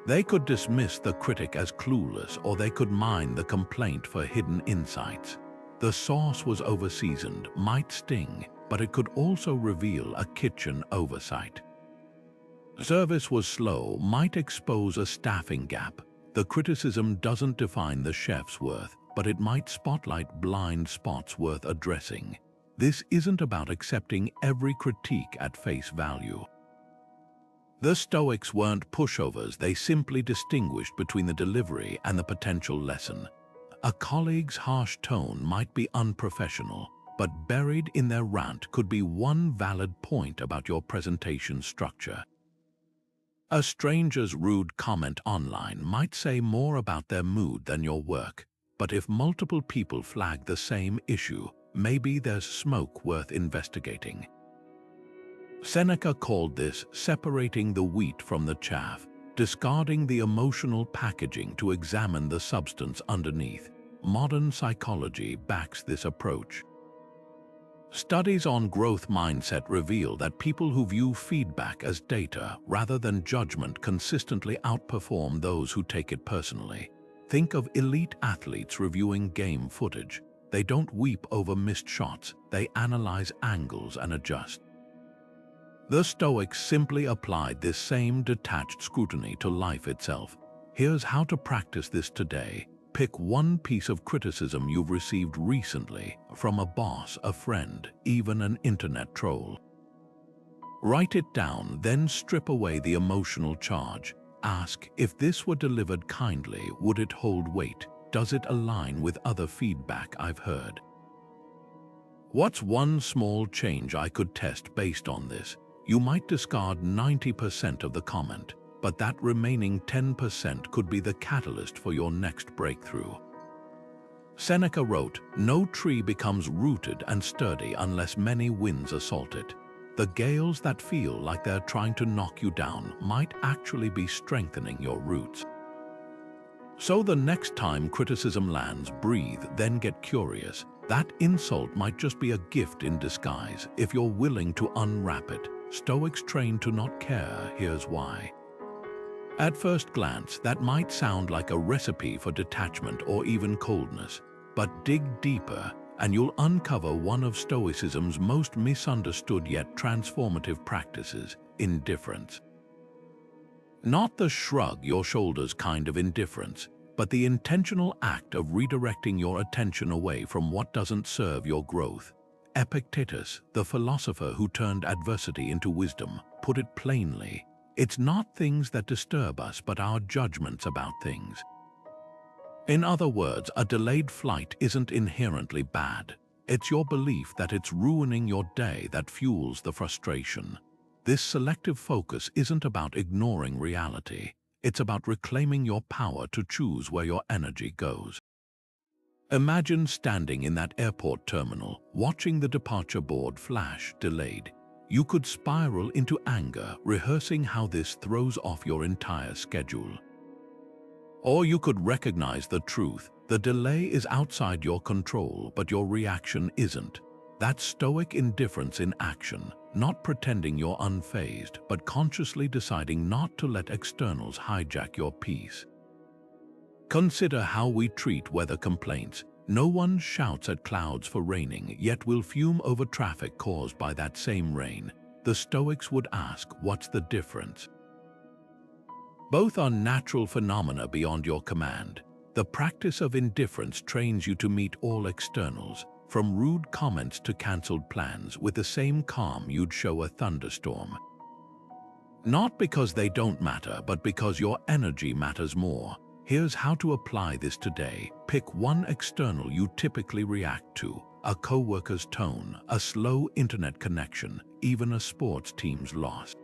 They could dismiss the critic as clueless, or they could mine the complaint for hidden insights. The sauce was overseasoned, might sting, but it could also reveal a kitchen oversight. Service was slow, might expose a staffing gap. The criticism doesn't define the chef's worth, but it might spotlight blind spots worth addressing. This isn't about accepting every critique at face value. The Stoics weren't pushovers, they simply distinguished between the delivery and the potential lesson. A colleague's harsh tone might be unprofessional, but buried in their rant could be one valid point about your presentation structure. A stranger's rude comment online might say more about their mood than your work, but if multiple people flag the same issue, maybe there's smoke worth investigating. Seneca called this separating the wheat from the chaff, discarding the emotional packaging to examine the substance underneath. Modern psychology backs this approach. Studies on growth mindset reveal that people who view feedback as data rather than judgment consistently outperform those who take it personally. Think of elite athletes reviewing game footage. They don't weep over missed shots, they analyze angles and adjust. The Stoics simply applied this same detached scrutiny to life itself. Here's how to practice this today. Pick one piece of criticism you've received recently, from a boss, a friend, even an internet troll. Write it down, then strip away the emotional charge. Ask, if this were delivered kindly, would it hold weight? Does it align with other feedback I've heard? What's one small change I could test based on this? You might discard 90% of the comment, but that remaining 10% could be the catalyst for your next breakthrough. Seneca wrote, "No tree becomes rooted and sturdy unless many winds assault it." The gales that feel like they're trying to knock you down might actually be strengthening your roots. So the next time criticism lands, breathe, then get curious. That insult might just be a gift in disguise if you're willing to unwrap it. Stoics trained to not care, here's why. At first glance, that might sound like a recipe for detachment or even coldness, but dig deeper and you'll uncover one of Stoicism's most misunderstood yet transformative practices: indifference. Not the shrug your shoulders kind of indifference, but the intentional act of redirecting your attention away from what doesn't serve your growth. Epictetus, the philosopher who turned adversity into wisdom, put it plainly: it's not things that disturb us, but our judgments about things. In other words, a delayed flight isn't inherently bad. It's your belief that it's ruining your day that fuels the frustration. This selective focus isn't about ignoring reality. It's about reclaiming your power to choose where your energy goes. Imagine standing in that airport terminal, watching the departure board flash, delayed. You could spiral into anger, rehearsing how this throws off your entire schedule. Or you could recognize the truth. The delay is outside your control, but your reaction isn't. That's Stoic indifference in action, not pretending you're unfazed, but consciously deciding not to let externals hijack your peace. Consider how we treat weather complaints. No one shouts at clouds for raining, yet will fume over traffic caused by that same rain. The Stoics would ask, what's the difference? Both are natural phenomena beyond your command. The practice of indifference trains you to meet all externals, from rude comments to cancelled plans, with the same calm you'd show a thunderstorm. Not because they don't matter, but because your energy matters more. Here's how to apply this today. Pick one external you typically react to: a coworker's tone, a slow internet connection, even a sports team's loss.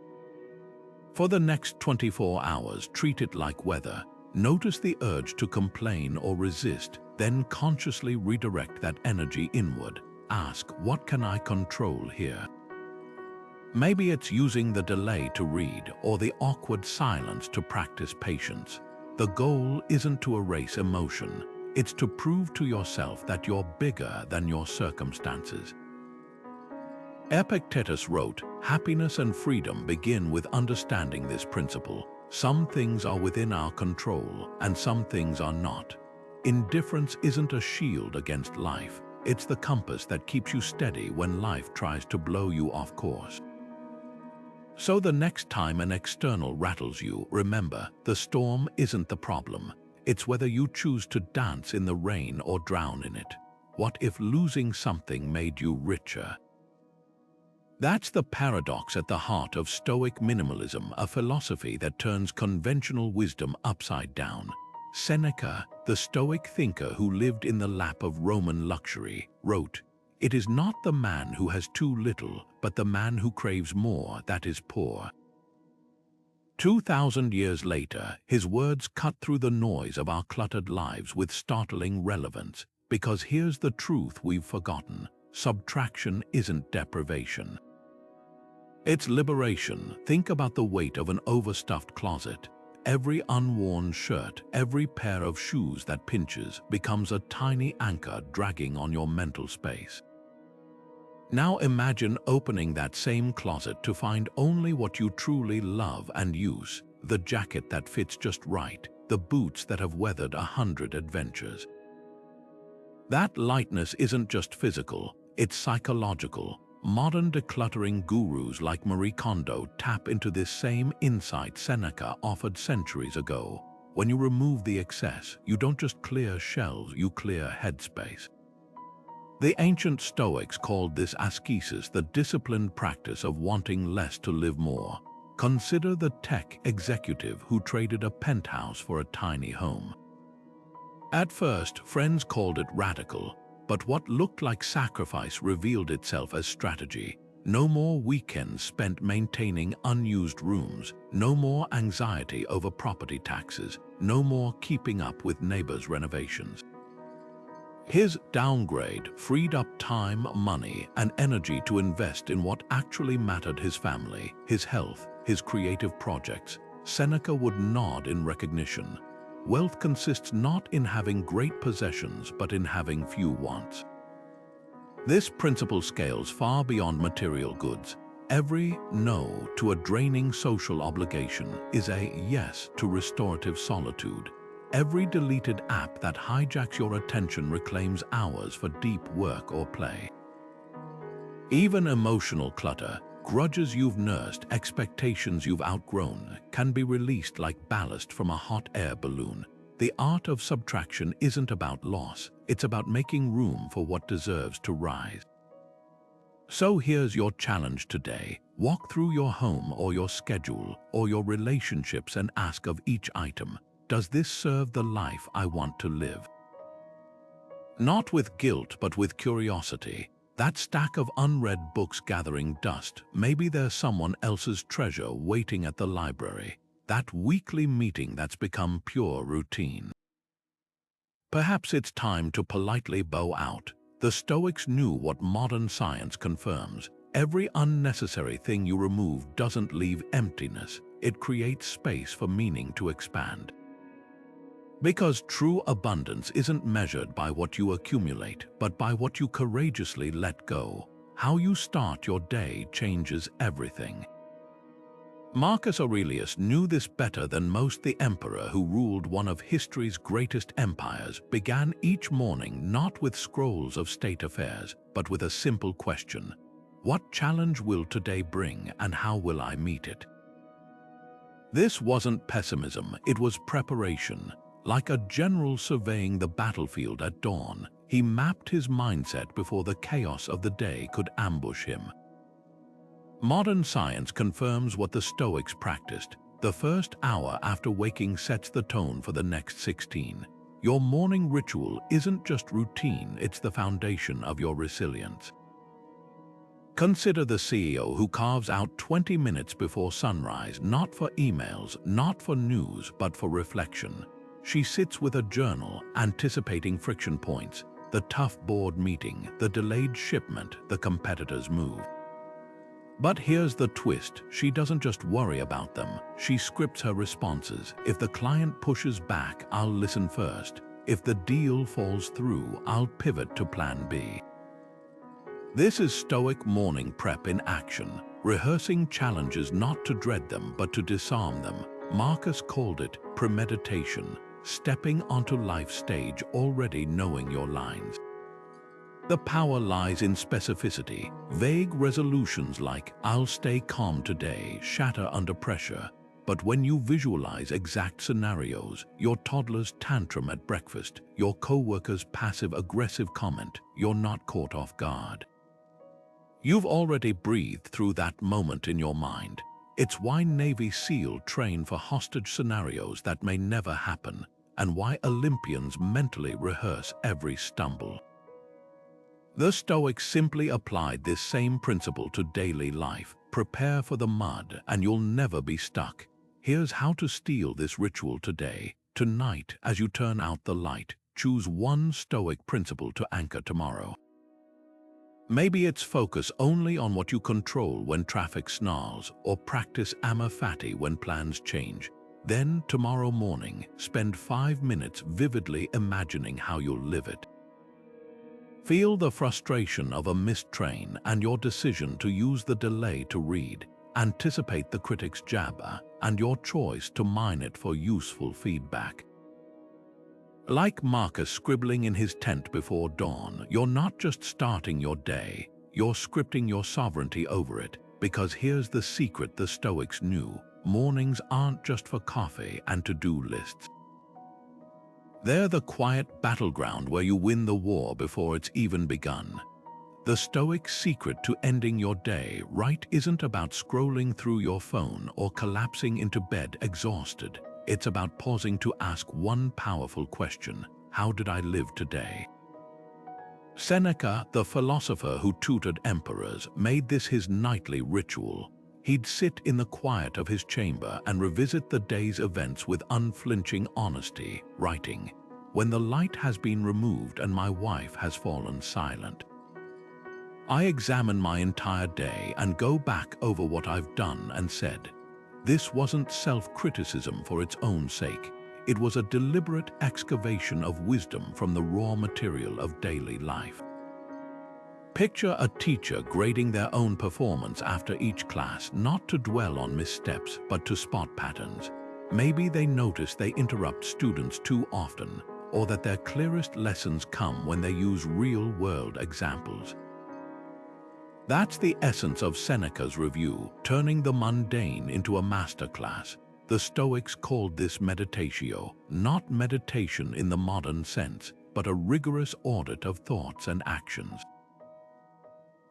For the next 24 hours, treat it like weather. Notice the urge to complain or resist, then consciously redirect that energy inward. Ask, what can I control here? Maybe it's using the delay to read or the awkward silence to practice patience. The goal isn't to erase emotion, it's to prove to yourself that you're bigger than your circumstances. Epictetus wrote, "Happiness and freedom begin with understanding this principle. Some things are within our control, and some things are not." Indifference isn't a shield against life, it's the compass that keeps you steady when life tries to blow you off course. So the next time an external rattles you, remember, the storm isn't the problem. It's whether you choose to dance in the rain or drown in it. What if losing something made you richer? That's the paradox at the heart of Stoic minimalism, a philosophy that turns conventional wisdom upside down. Seneca, the Stoic thinker who lived in the lap of Roman luxury, wrote, "It is not the man who has too little, but the man who craves more that is poor." 2,000 years later, his words cut through the noise of our cluttered lives with startling relevance, because here's the truth we've forgotten: subtraction isn't deprivation. It's liberation. Think about the weight of an overstuffed closet. Every unworn shirt, every pair of shoes that pinches, becomes a tiny anchor dragging on your mental space. Now imagine opening that same closet to find only what you truly love and use: the jacket that fits just right, the boots that have weathered 100 adventures. That lightness isn't just physical, it's psychological. Modern decluttering gurus like Marie Kondo tap into this same insight Seneca offered centuries ago. When you remove the excess, you don't just clear shelves, you clear headspace. The ancient Stoics called this ascesis, the disciplined practice of wanting less to live more. Consider the tech executive who traded a penthouse for a tiny home. At first, friends called it radical, but what looked like sacrifice revealed itself as strategy. No more weekends spent maintaining unused rooms, no more anxiety over property taxes, no more keeping up with neighbors' renovations. His downgrade freed up time, money, and energy to invest in what actually mattered: his family, his health, his creative projects. Seneca would nod in recognition. Wealth consists not in having great possessions, but in having few wants. This principle scales far beyond material goods. Every no to a draining social obligation is a yes to restorative solitude. Every deleted app that hijacks your attention reclaims hours for deep work or play. Even emotional clutter, grudges you've nursed, expectations you've outgrown, can be released like ballast from a hot air balloon. The art of subtraction isn't about loss, it's about making room for what deserves to rise. So here's your challenge today. Walk through your home or your schedule or your relationships and ask of each item, does this serve the life I want to live? Not with guilt, but with curiosity. That stack of unread books gathering dust, maybe there's someone else's treasure waiting at the library. That weekly meeting that's become pure routine. Perhaps it's time to politely bow out. The Stoics knew what modern science confirms. Every unnecessary thing you remove doesn't leave emptiness, it creates space for meaning to expand. Because true abundance isn't measured by what you accumulate, but by what you courageously let go. How you start your day changes everything. Marcus Aurelius knew this better than most. The emperor who ruled one of history's greatest empires began each morning not with scrolls of state affairs, but with a simple question: what challenge will today bring and how will I meet it? This wasn't pessimism, it was preparation. Like a general surveying the battlefield at dawn, he mapped his mindset before the chaos of the day could ambush him. Modern science confirms what the Stoics practiced. The first hour after waking sets the tone for the next 16. Your morning ritual isn't just routine, it's the foundation of your resilience. Consider the CEO who carves out 20 minutes before sunrise, not for emails, not for news, but for reflection. She sits with a journal, anticipating friction points, the tough board meeting, the delayed shipment, the competitor's move. But here's the twist: she doesn't just worry about them, she scripts her responses. If the client pushes back, I'll listen first. If the deal falls through, I'll pivot to plan B. This is Stoic morning prep in action, rehearsing challenges not to dread them but to disarm them. Marcus called it premeditation, stepping onto life's stage already knowing your lines. The power lies in specificity. Vague resolutions like "I'll stay calm today" shatter under pressure. But when you visualize exact scenarios, your toddler's tantrum at breakfast, your coworker's passive-aggressive comment, you're not caught off guard. You've already breathed through that moment in your mind. It's why Navy SEAL train for hostage scenarios that may never happen, and why Olympians mentally rehearse every stumble. The Stoics simply applied this same principle to daily life. Prepare for the mud, and you'll never be stuck. Here's how to steal this ritual today. Tonight, as you turn out the light, choose one Stoic principle to anchor tomorrow. Maybe it's focus only on what you control when traffic snarls, or practice Amor Fati when plans change. Then, tomorrow morning, spend 5 minutes vividly imagining how you'll live it. Feel the frustration of a missed train and your decision to use the delay to read. Anticipate the critic's jabber and your choice to mine it for useful feedback. Like Marcus scribbling in his tent before dawn, you're not just starting your day, you're scripting your sovereignty over it, because here's the secret the Stoics knew: mornings aren't just for coffee and to-do lists. They're the quiet battleground where you win the war before it's even begun. The Stoic secret to ending your day right isn't about scrolling through your phone or collapsing into bed exhausted. It's about pausing to ask one powerful question: how did I live today? Seneca, the philosopher who tutored emperors, made this his nightly ritual. He'd sit in the quiet of his chamber and revisit the day's events with unflinching honesty, writing, "When the light has been removed and my wife has fallen silent, I examine my entire day and go back over what I've done and said." This wasn't self-criticism for its own sake. It was a deliberate excavation of wisdom from the raw material of daily life. Picture a teacher grading their own performance after each class, not to dwell on missteps, but to spot patterns. Maybe they notice they interrupt students too often, or that their clearest lessons come when they use real-world examples. That's the essence of Seneca's review, turning the mundane into a masterclass. The Stoics called this meditatio, not meditation in the modern sense, but a rigorous audit of thoughts and actions.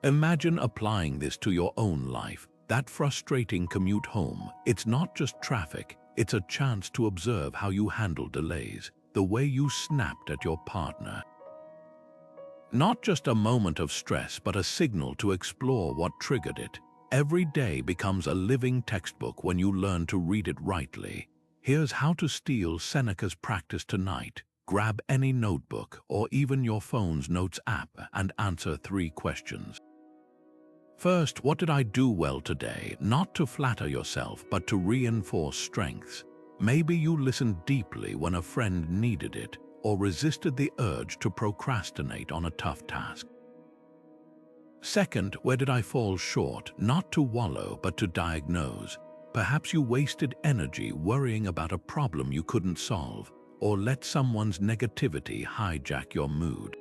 Imagine applying this to your own life. That frustrating commute home, it's not just traffic, it's a chance to observe how you handle delays, the way you snapped at your partner. Not just a moment of stress, but a signal to explore what triggered it. Every day becomes a living textbook when you learn to read it rightly. Here's how to steal Seneca's practice tonight. Grab any notebook or even your phone's notes app and answer 3 questions. First, what did I do well today? Not to flatter yourself, but to reinforce strengths. Maybe you listened deeply when a friend needed it, or resisted the urge to procrastinate on a tough task. Second, where did I fall short? Not to wallow, but to diagnose. Perhaps you wasted energy worrying about a problem you couldn't solve, or let someone's negativity hijack your mood.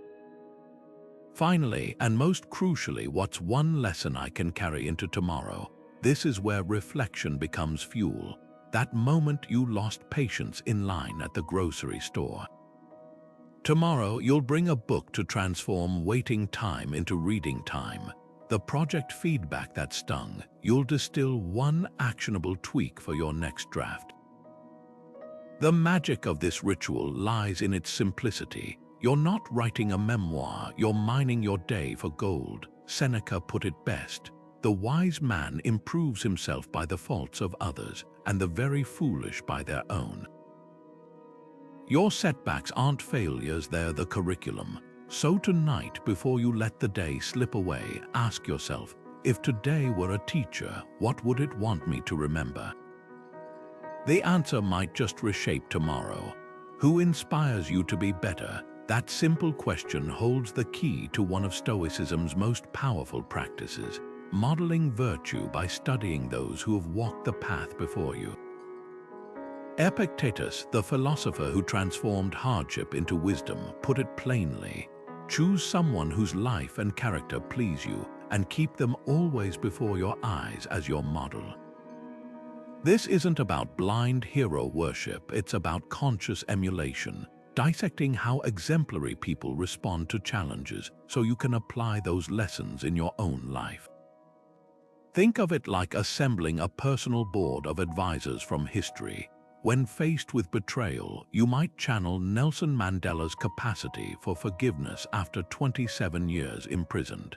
Finally, and most crucially, what's one lesson I can carry into tomorrow? This is where reflection becomes fuel. That moment you lost patience in line at the grocery store. Tomorrow, you'll bring a book to transform waiting time into reading time. The project feedback that stung, you'll distill one actionable tweak for your next draft. The magic of this ritual lies in its simplicity. You're not writing a memoir, you're mining your day for gold. Seneca put it best: the wise man improves himself by the faults of others, and the very foolish by their own. Your setbacks aren't failures, they're the curriculum. So tonight, before you let the day slip away, ask yourself, if today were a teacher, what would it want me to remember? The answer might just reshape tomorrow. Who inspires you to be better? That simple question holds the key to one of Stoicism's most powerful practices, modeling virtue by studying those who have walked the path before you. Epictetus, the philosopher who transformed hardship into wisdom, put it plainly: choose someone whose life and character please you, and keep them always before your eyes as your model. This isn't about blind hero worship, it's about conscious emulation, dissecting how exemplary people respond to challenges so you can apply those lessons in your own life. Think of it like assembling a personal board of advisors from history. When faced with betrayal, you might channel Nelson Mandela's capacity for forgiveness after 27 years imprisoned.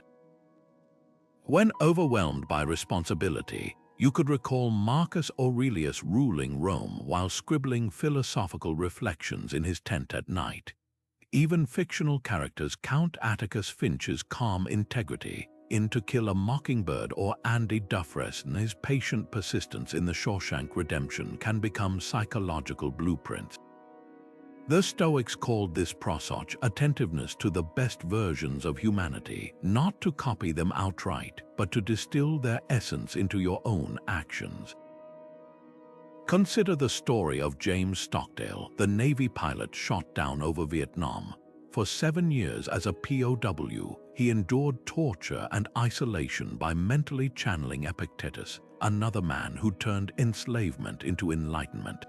When overwhelmed by responsibility, you could recall Marcus Aurelius ruling Rome while scribbling philosophical reflections in his tent at night. Even fictional characters Count Atticus Finch's calm integrity in To Kill a Mockingbird or Andy Dufresne's patient persistence in The Shawshank Redemption can become psychological blueprints. The Stoics called this prosoph attentiveness to the best versions of humanity, not to copy them outright, but to distill their essence into your own actions. Consider the story of James Stockdale, the Navy pilot shot down over Vietnam. For 7 years as a POW, he endured torture and isolation by mentally channeling Epictetus, another man who turned enslavement into enlightenment.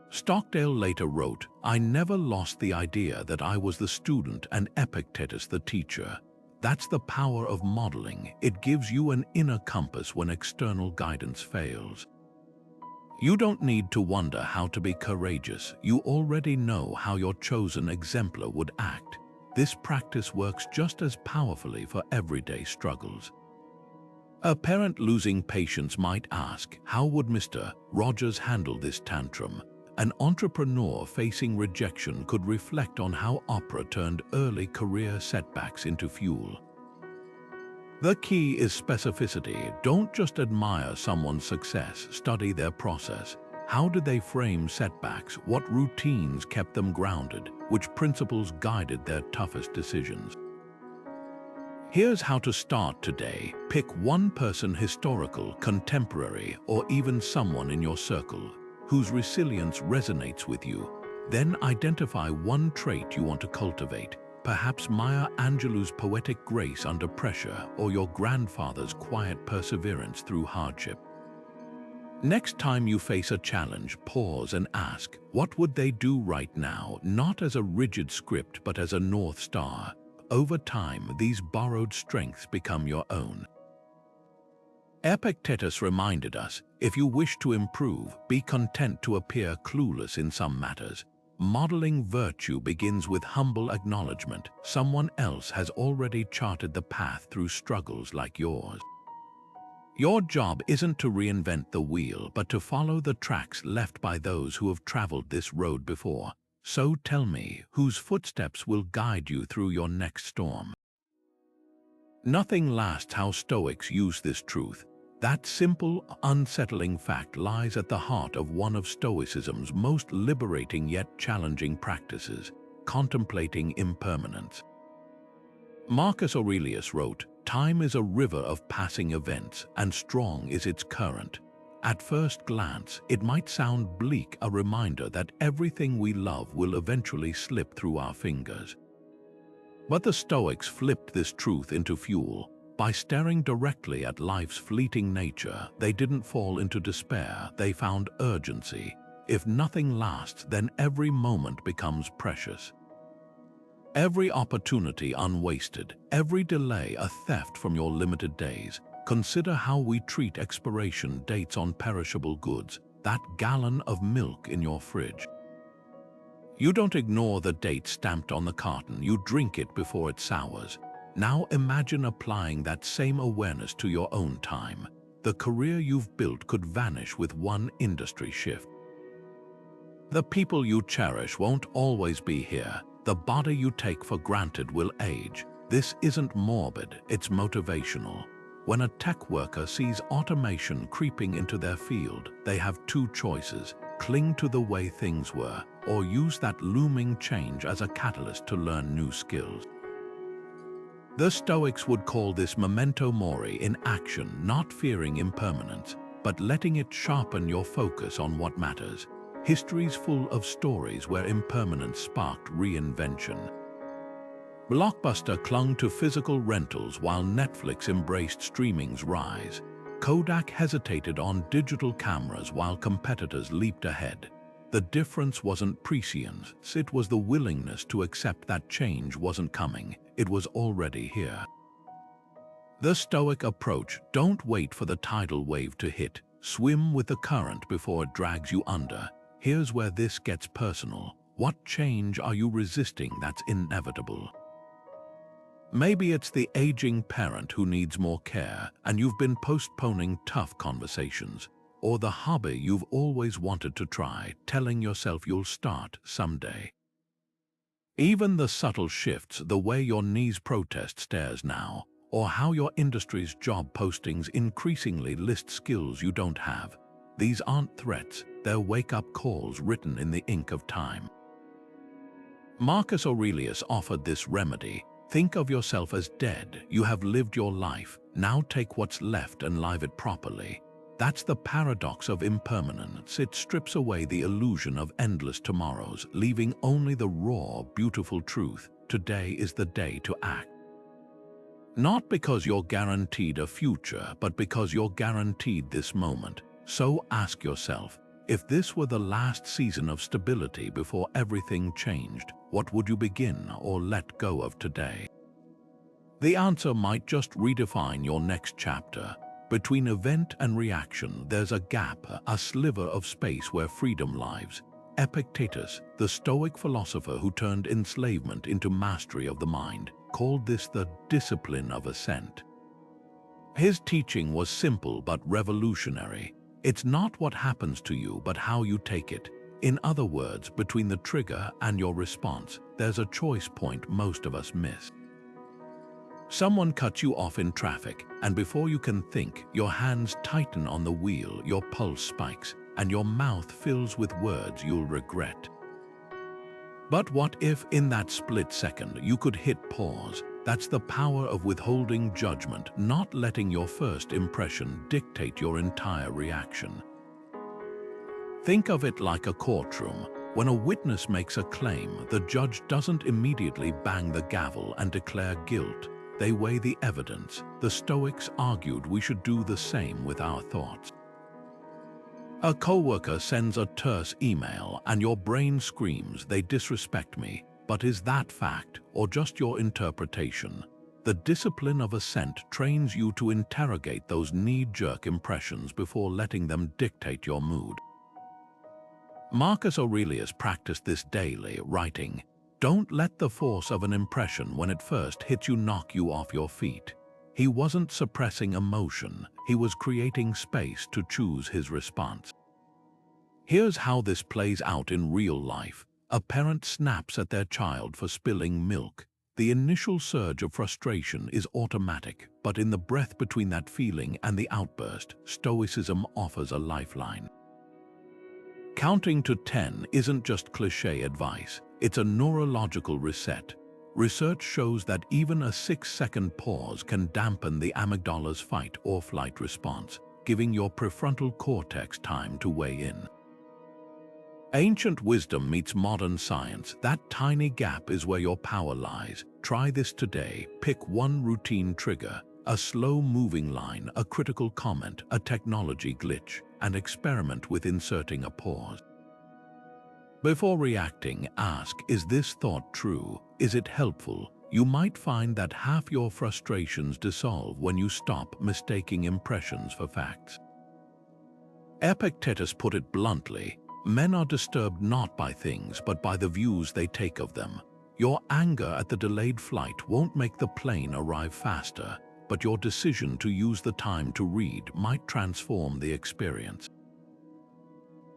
Stockdale later wrote, "I never lost the idea that I was the student and Epictetus the teacher. That's the power of modeling. It gives you an inner compass when external guidance fails." You don't need to wonder how to be courageous. You already know how your chosen exemplar would act. This practice works just as powerfully for everyday struggles. A parent losing patience might ask, how would Mr. Rogers handle this tantrum? An entrepreneur facing rejection could reflect on how opera turned early career setbacks into fuel. The key is specificity. Don't just admire someone's success, study their process. How did they frame setbacks? What routines kept them grounded? Which principles guided their toughest decisions? Here's how to start today. Pick one person, historical, contemporary, or even someone in your circle whose resilience resonates with you. Then identify one trait you want to cultivate. Perhaps Maya Angelou's poetic grace under pressure, or your grandfather's quiet perseverance through hardship. Next time you face a challenge, pause and ask, what would they do right now? Not as a rigid script, but as a North Star. Over time, these borrowed strengths become your own. Epictetus reminded us, if you wish to improve, be content to appear clueless in some matters. Modeling virtue begins with humble acknowledgement. Someone else has already charted the path through struggles like yours. Your job isn't to reinvent the wheel, but to follow the tracks left by those who have traveled this road before. So tell me, whose footsteps will guide you through your next storm? Nothing lasts. How Stoics use this truth. That simple, unsettling fact lies at the heart of one of Stoicism's most liberating yet challenging practices, contemplating impermanence. Marcus Aurelius wrote, "Time is a river of passing events, and strong is its current." At first glance, it might sound bleak, a reminder that everything we love will eventually slip through our fingers. But the Stoics flipped this truth into fuel. By staring directly at life's fleeting nature, they didn't fall into despair, they found urgency. If nothing lasts, then every moment becomes precious. Every opportunity unwasted, every delay a theft from your limited days. Consider how we treat expiration dates on perishable goods, that gallon of milk in your fridge. You don't ignore the date stamped on the carton, you drink it before it sours. Now imagine applying that same awareness to your own time. The career you've built could vanish with one industry shift. The people you cherish won't always be here. The body you take for granted will age. This isn't morbid, it's motivational. When a tech worker sees automation creeping into their field, they have two choices: cling to the way things were, or use that looming change as a catalyst to learn new skills. The Stoics would call this memento mori, in action, not fearing impermanence, but letting it sharpen your focus on what matters. History's full of stories where impermanence sparked reinvention. Blockbuster clung to physical rentals while Netflix embraced streaming's rise. Kodak hesitated on digital cameras while competitors leaped ahead. The difference wasn't prescience, it was the willingness to accept that change wasn't coming, it was already here. The Stoic approach: don't wait for the tidal wave to hit, swim with the current before it drags you under. Here's where this gets personal. What change are you resisting that's inevitable? Maybe it's the aging parent who needs more care and you've been postponing tough conversations, or the hobby you've always wanted to try, telling yourself you'll start someday. Even the subtle shifts, the way your knees protest stairs now, or how your industry's job postings increasingly list skills you don't have. These aren't threats, they're wake-up calls written in the ink of time. Marcus Aurelius offered this remedy: think of yourself as dead, you have lived your life, now take what's left and live it properly. That's the paradox of impermanence. It strips away the illusion of endless tomorrows, leaving only the raw, beautiful truth. Today is the day to act. Not because you're guaranteed a future, but because you're guaranteed this moment. So ask yourself, if this were the last season of stability before everything changed, what would you begin or let go of today? The answer might just redefine your next chapter. Between event and reaction, there's a gap, a sliver of space where freedom lives. Epictetus, the Stoic philosopher who turned enslavement into mastery of the mind, called this the Discipline of Assent. His teaching was simple but revolutionary. It's not what happens to you, but how you take it. In other words, between the trigger and your response, there's a choice point most of us miss. Someone cuts you off in traffic, and before you can think, your hands tighten on the wheel, your pulse spikes, and your mouth fills with words you'll regret. But what if, in that split second, you could hit pause? That's the power of withholding judgment, not letting your first impression dictate your entire reaction. Think of it like a courtroom. When a witness makes a claim, the judge doesn't immediately bang the gavel and declare guilt. They weigh the evidence. The Stoics argued we should do the same with our thoughts. A coworker sends a terse email and your brain screams, "They disrespect me." But is that fact or just your interpretation? The Discipline of Assent trains you to interrogate those knee-jerk impressions before letting them dictate your mood. Marcus Aurelius practiced this daily, writing, "Don't let the force of an impression when it first hits you knock you off your feet." He wasn't suppressing emotion, he was creating space to choose his response. Here's how this plays out in real life. A parent snaps at their child for spilling milk. The initial surge of frustration is automatic, but in the breath between that feeling and the outburst, Stoicism offers a lifeline. Counting to 10 isn't just cliché advice, it's a neurological reset. Research shows that even a 6-second pause can dampen the amygdala's fight or flight response, giving your prefrontal cortex time to weigh in. Ancient wisdom meets modern science. That tiny gap is where your power lies. Try this today. Pick one routine trigger, a slow-moving line, a critical comment, a technology glitch, and experiment with inserting a pause. Before reacting, ask, is this thought true? Is it helpful? You might find that half your frustrations dissolve when you stop mistaking impressions for facts. Epictetus put it bluntly, men are disturbed not by things but by the views they take of them. Your anger at the delayed flight won't make the plane arrive faster, but your decision to use the time to read might transform the experience.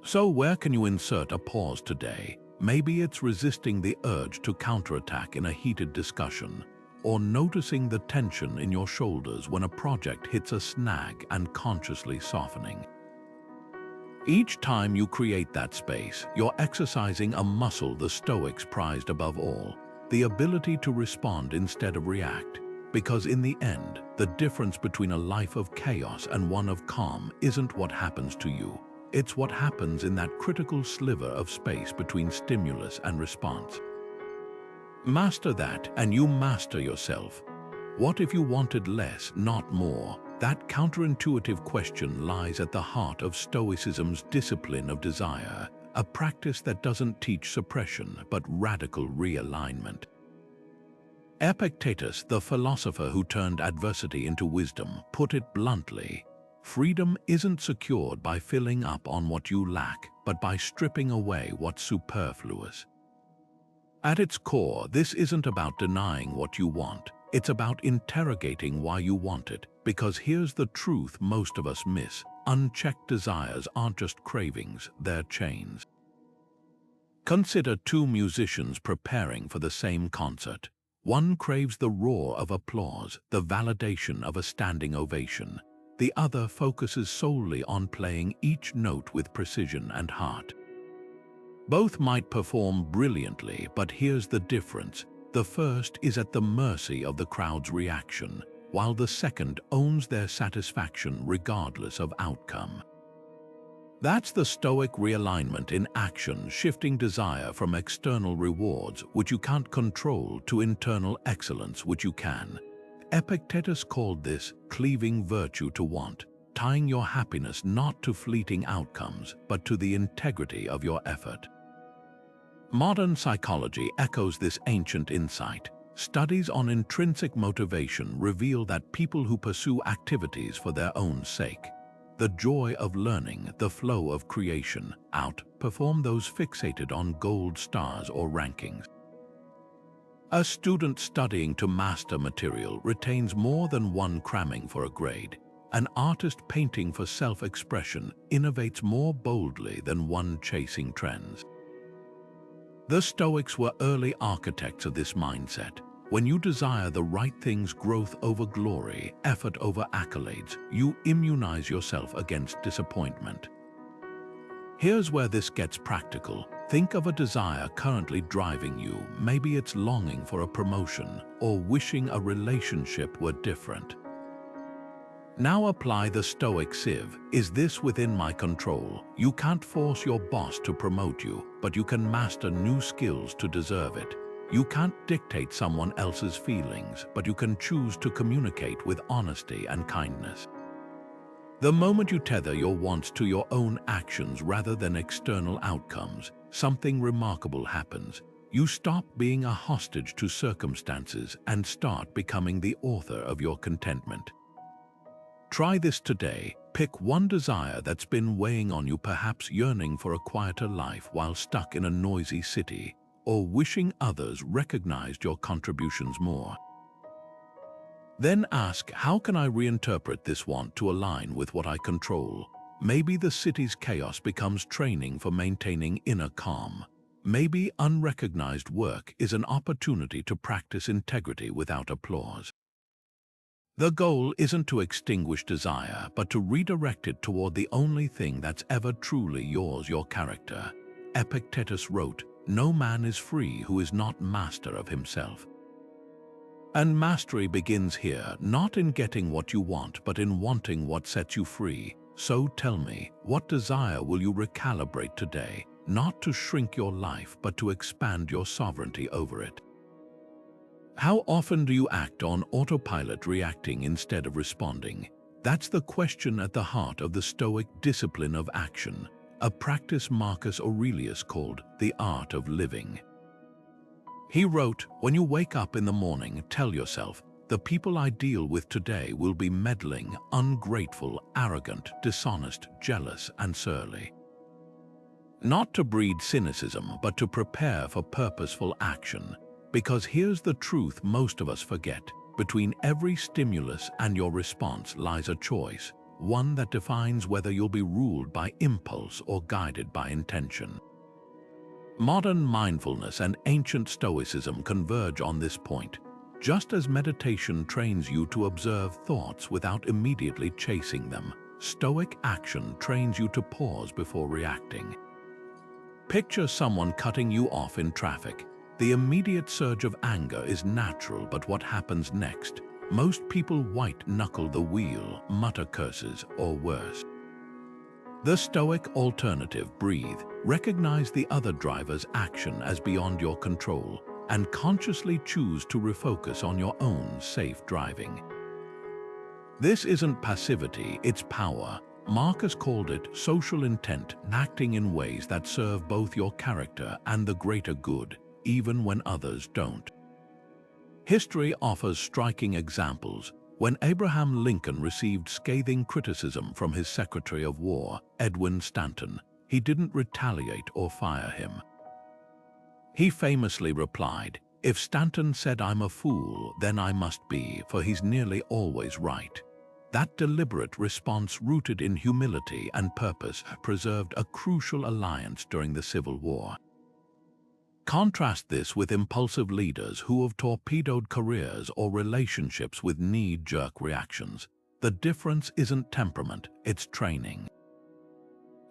So where can you insert a pause today? Maybe it's resisting the urge to counterattack in a heated discussion, or noticing the tension in your shoulders when a project hits a snag and consciously softening. Each time you create that space, you're exercising a muscle the Stoics prized above all, the ability to respond instead of react. Because in the end, the difference between a life of chaos and one of calm isn't what happens to you. It's what happens in that critical sliver of space between stimulus and response. Master that, and you master yourself. What if you wanted less, not more? That counterintuitive question lies at the heart of Stoicism's discipline of desire, a practice that doesn't teach suppression but radical realignment. Epictetus, the philosopher who turned adversity into wisdom, put it bluntly: freedom isn't secured by filling up on what you lack, but by stripping away what's superfluous. At its core, this isn't about denying what you want. It's about interrogating why you want it, because here's the truth most of us miss: unchecked desires aren't just cravings, they're chains. Consider two musicians preparing for the same concert. One craves the roar of applause, the validation of a standing ovation. The other focuses solely on playing each note with precision and heart. Both might perform brilliantly, but here's the difference. The first is at the mercy of the crowd's reaction, while the second owns their satisfaction regardless of outcome. That's the Stoic realignment in action, shifting desire from external rewards, which you can't control, to internal excellence, which you can. Epictetus called this cleaving virtue to want, tying your happiness not to fleeting outcomes, but to the integrity of your effort. Modern psychology echoes this ancient insight. Studies on intrinsic motivation reveal that people who pursue activities for their own sake, the joy of learning, the flow of creation, outperform those fixated on gold stars or rankings. A student studying to master material retains more than one cramming for a grade. An artist painting for self-expression innovates more boldly than one chasing trends. The Stoics were early architects of this mindset. When you desire the right things, growth over glory, effort over accolades, you immunize yourself against disappointment. Here's where this gets practical. Think of a desire currently driving you. Maybe it's longing for a promotion or wishing a relationship were different. Now apply the Stoic sieve. Is this within my control? You can't force your boss to promote you, but you can master new skills to deserve it. You can't dictate someone else's feelings, but you can choose to communicate with honesty and kindness. The moment you tether your wants to your own actions rather than external outcomes, something remarkable happens. You stop being a hostage to circumstances and start becoming the author of your contentment. Try this today. Pick one desire that's been weighing on you, perhaps yearning for a quieter life while stuck in a noisy city, or wishing others recognized your contributions more. Then ask, how can I reinterpret this want to align with what I control? Maybe the city's chaos becomes training for maintaining inner calm. Maybe unrecognized work is an opportunity to practice integrity without applause. The goal isn't to extinguish desire, but to redirect it toward the only thing that's ever truly yours, your character. Epictetus wrote, "No man is free who is not master of himself." And mastery begins here, not in getting what you want, but in wanting what sets you free. So tell me, what desire will you recalibrate today? Not to shrink your life, but to expand your sovereignty over it. How often do you act on autopilot, reacting instead of responding? That's the question at the heart of the Stoic discipline of action, a practice Marcus Aurelius called the art of living. He wrote, "When you wake up in the morning, tell yourself, the people I deal with today will be meddling, ungrateful, arrogant, dishonest, jealous, and surly." Not to breed cynicism, but to prepare for purposeful action. Because here's the truth most of us forget. Between every stimulus and your response lies a choice, one that defines whether you'll be ruled by impulse or guided by intention. Modern mindfulness and ancient Stoicism converge on this point. Just as meditation trains you to observe thoughts without immediately chasing them, Stoic action trains you to pause before reacting. Picture someone cutting you off in traffic. The immediate surge of anger is natural, but what happens next? Most people white-knuckle the wheel, mutter curses, or worse. The Stoic alternative: breathe, recognize the other driver's action as beyond your control, and consciously choose to refocus on your own safe driving. This isn't passivity, it's power. Marcus called it social intent, acting in ways that serve both your character and the greater good, even when others don't. History offers striking examples. When Abraham Lincoln received scathing criticism from his Secretary of War, Edwin Stanton, he didn't retaliate or fire him. He famously replied, "If Stanton said I'm a fool, then I must be, for he's nearly always right." That deliberate response, rooted in humility and purpose, preserved a crucial alliance during the Civil War. Contrast this with impulsive leaders who have torpedoed careers or relationships with knee-jerk reactions. The difference isn't temperament, it's training.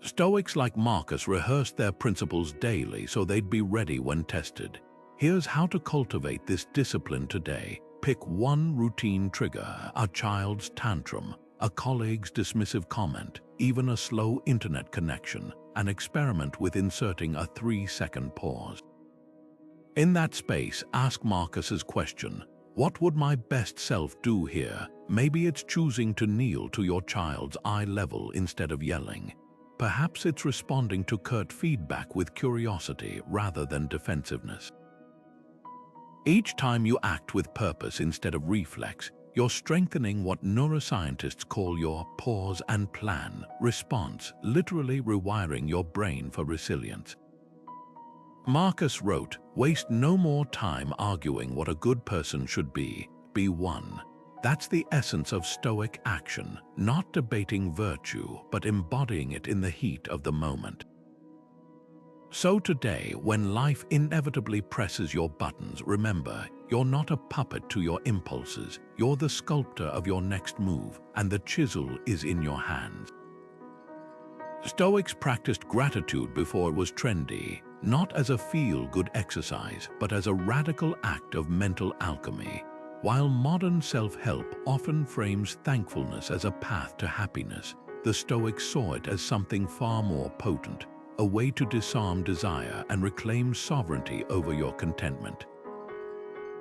Stoics like Marcus rehearsed their principles daily so they'd be ready when tested. Here's how to cultivate this discipline today. Pick one routine trigger: a child's tantrum, a colleague's dismissive comment, even a slow internet connection, and experiment with inserting a 3-second pause. In that space, ask Marcus's question: what would my best self do here? Maybe it's choosing to kneel to your child's eye level instead of yelling. Perhaps it's responding to curt feedback with curiosity rather than defensiveness. Each time you act with purpose instead of reflex, you're strengthening what neuroscientists call your pause and plan response, literally rewiring your brain for resilience. Marcus wrote, "Waste no more time arguing what a good person should be one." That's the essence of Stoic action, not debating virtue, but embodying it in the heat of the moment. So today, when life inevitably presses your buttons, remember, you're not a puppet to your impulses. You're the sculptor of your next move, and the chisel is in your hands. Stoics practiced gratitude before it was trendy, not as a feel-good exercise, but as a radical act of mental alchemy. While modern self-help often frames thankfulness as a path to happiness, the Stoics saw it as something far more potent, a way to disarm desire and reclaim sovereignty over your contentment.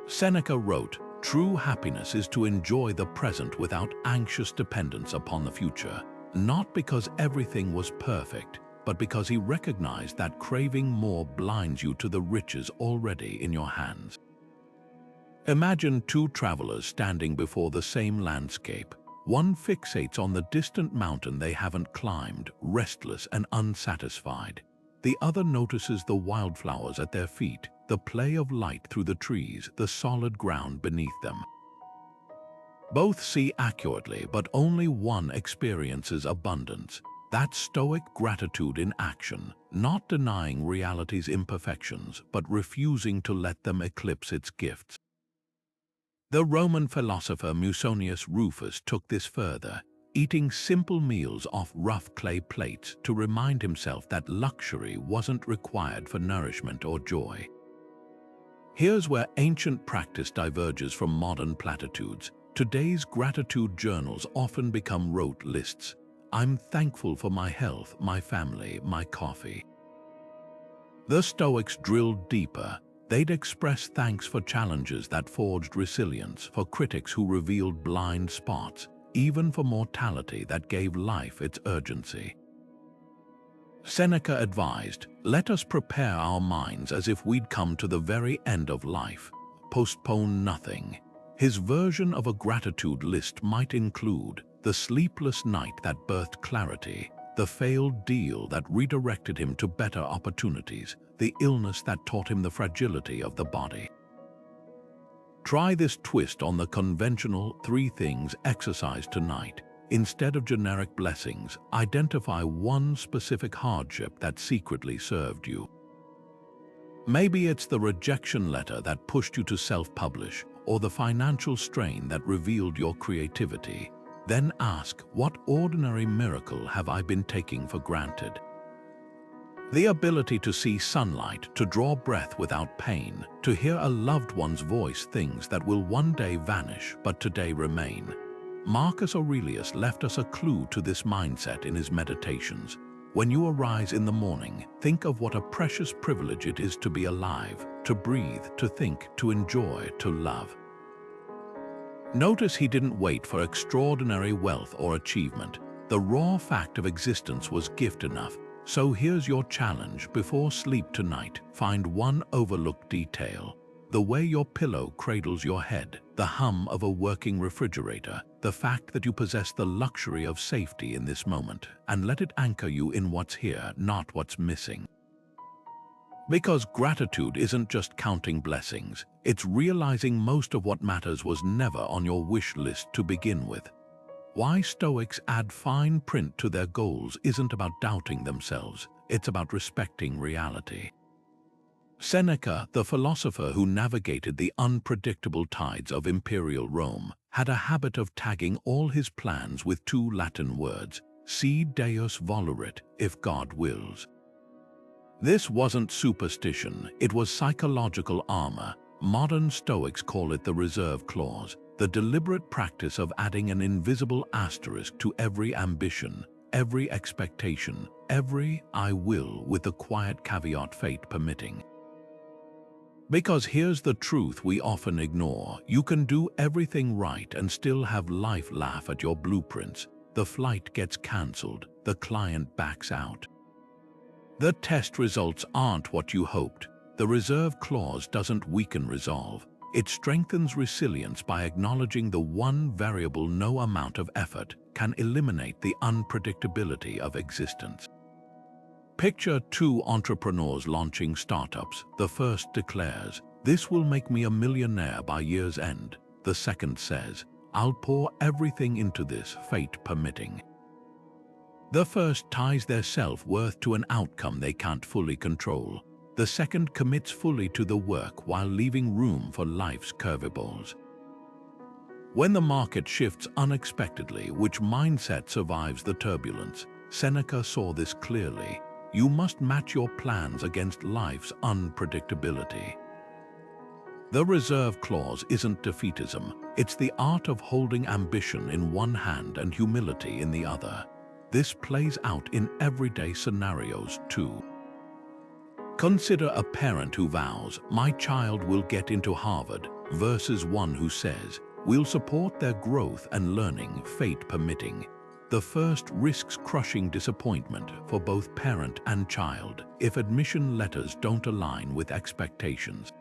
Seneca wrote, "True happiness is to enjoy the present without anxious dependence upon the future," not because everything was perfect, but because he recognized that craving more blinds you to the riches already in your hands. Imagine two travelers standing before the same landscape. One fixates on the distant mountain they haven't climbed, restless and unsatisfied. The other notices the wildflowers at their feet, the play of light through the trees, the solid ground beneath them. Both see accurately, but only one experiences abundance. That's Stoic gratitude in action, not denying reality's imperfections, but refusing to let them eclipse its gifts. The Roman philosopher Musonius Rufus took this further, eating simple meals off rough clay plates to remind himself that luxury wasn't required for nourishment or joy. Here's where ancient practice diverges from modern platitudes. Today's gratitude journals often become rote lists. I'm thankful for my health, my family, my coffee. The Stoics drilled deeper. They'd express thanks for challenges that forged resilience, for critics who revealed blind spots, even for mortality that gave life its urgency. Seneca advised, "Let us prepare our minds as if we'd come to the very end of life. Postpone nothing." His version of a gratitude list might include the sleepless night that birthed clarity, the failed deal that redirected him to better opportunities, the illness that taught him the fragility of the body. Try this twist on the conventional 3 things exercise tonight. Instead of generic blessings, identify one specific hardship that secretly served you. Maybe it's the rejection letter that pushed you to self-publish, or the financial strain that revealed your creativity. Then ask, what ordinary miracle have I been taking for granted? The ability to see sunlight, to draw breath without pain, to hear a loved one's voice, things that will one day vanish but today remain. Marcus Aurelius left us a clue to this mindset in his Meditations. When you arise in the morning, think of what a precious privilege it is to be alive, to breathe, to think, to enjoy, to love. Notice he didn't wait for extraordinary wealth or achievement. The raw fact of existence was gift enough. So here's your challenge before sleep tonight. Find one overlooked detail. The way your pillow cradles your head, the hum of a working refrigerator, the fact that you possess the luxury of safety in this moment, and let it anchor you in what's here, not what's missing. Because gratitude isn't just counting blessings, it's realizing most of what matters was never on your wish list to begin with. Why Stoics add fine print to their goals isn't about doubting themselves, it's about respecting reality. Seneca, the philosopher who navigated the unpredictable tides of imperial Rome, had a habit of tagging all his plans with two Latin words, si Deus volurit, if God wills. This wasn't superstition, it was psychological armor. Modern Stoics call it the reserve clause, the deliberate practice of adding an invisible asterisk to every ambition, every expectation, every "I will" with the quiet caveat fate permitting. Because here's the truth we often ignore: you can do everything right and still have life laugh at your blueprints. The flight gets cancelled, the client backs out. The test results aren't what you hoped. The reserve clause doesn't weaken resolve. It strengthens resilience by acknowledging the one variable no amount of effort can eliminate the unpredictability of existence. Picture two entrepreneurs launching startups. The first declares, "This will make me a millionaire by year's end." The second says, "I'll pour everything into this, fate permitting." The first ties their self-worth to an outcome they can't fully control. The second commits fully to the work while leaving room for life's curveballs. When the market shifts unexpectedly, which mindset survives the turbulence? Seneca saw this clearly. You must match your plans against life's unpredictability. The reserve clause isn't defeatism, it's the art of holding ambition in one hand and humility in the other. This plays out in everyday scenarios too. Consider a parent who vows, "My child will get into Harvard," versus one who says, "We'll support their growth and learning, fate permitting." The first risks crushing disappointment for both parent and child if admission letters don't align with expectations.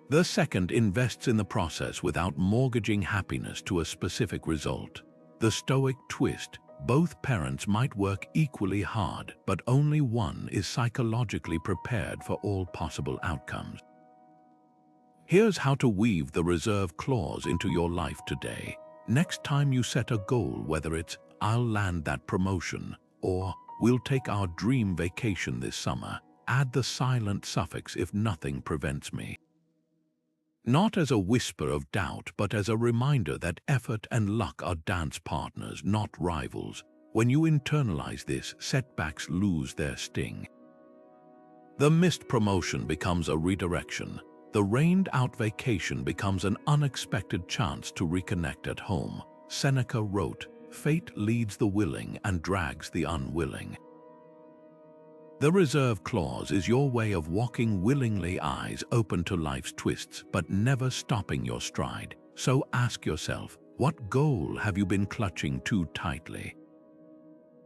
The second invests in the process without mortgaging happiness to a specific result. The Stoic twist: both parents might work equally hard, but only one is psychologically prepared for all possible outcomes. Here's how to weave the reserve clause into your life today. Next time you set a goal, whether it's "I'll land that promotion" or "We'll take our dream vacation this summer," add the silent suffix "if nothing prevents me." Not as a whisper of doubt, but as a reminder that effort and luck are dance partners, not rivals. When you internalize this, setbacks lose their sting. The missed promotion becomes a redirection. The rained-out vacation becomes an unexpected chance to reconnect at home. Seneca wrote, "Fate leads the willing and drags the unwilling." The reserve clause is your way of walking willingly, eyes open to life's twists, but never stopping your stride. So ask yourself, what goal have you been clutching too tightly?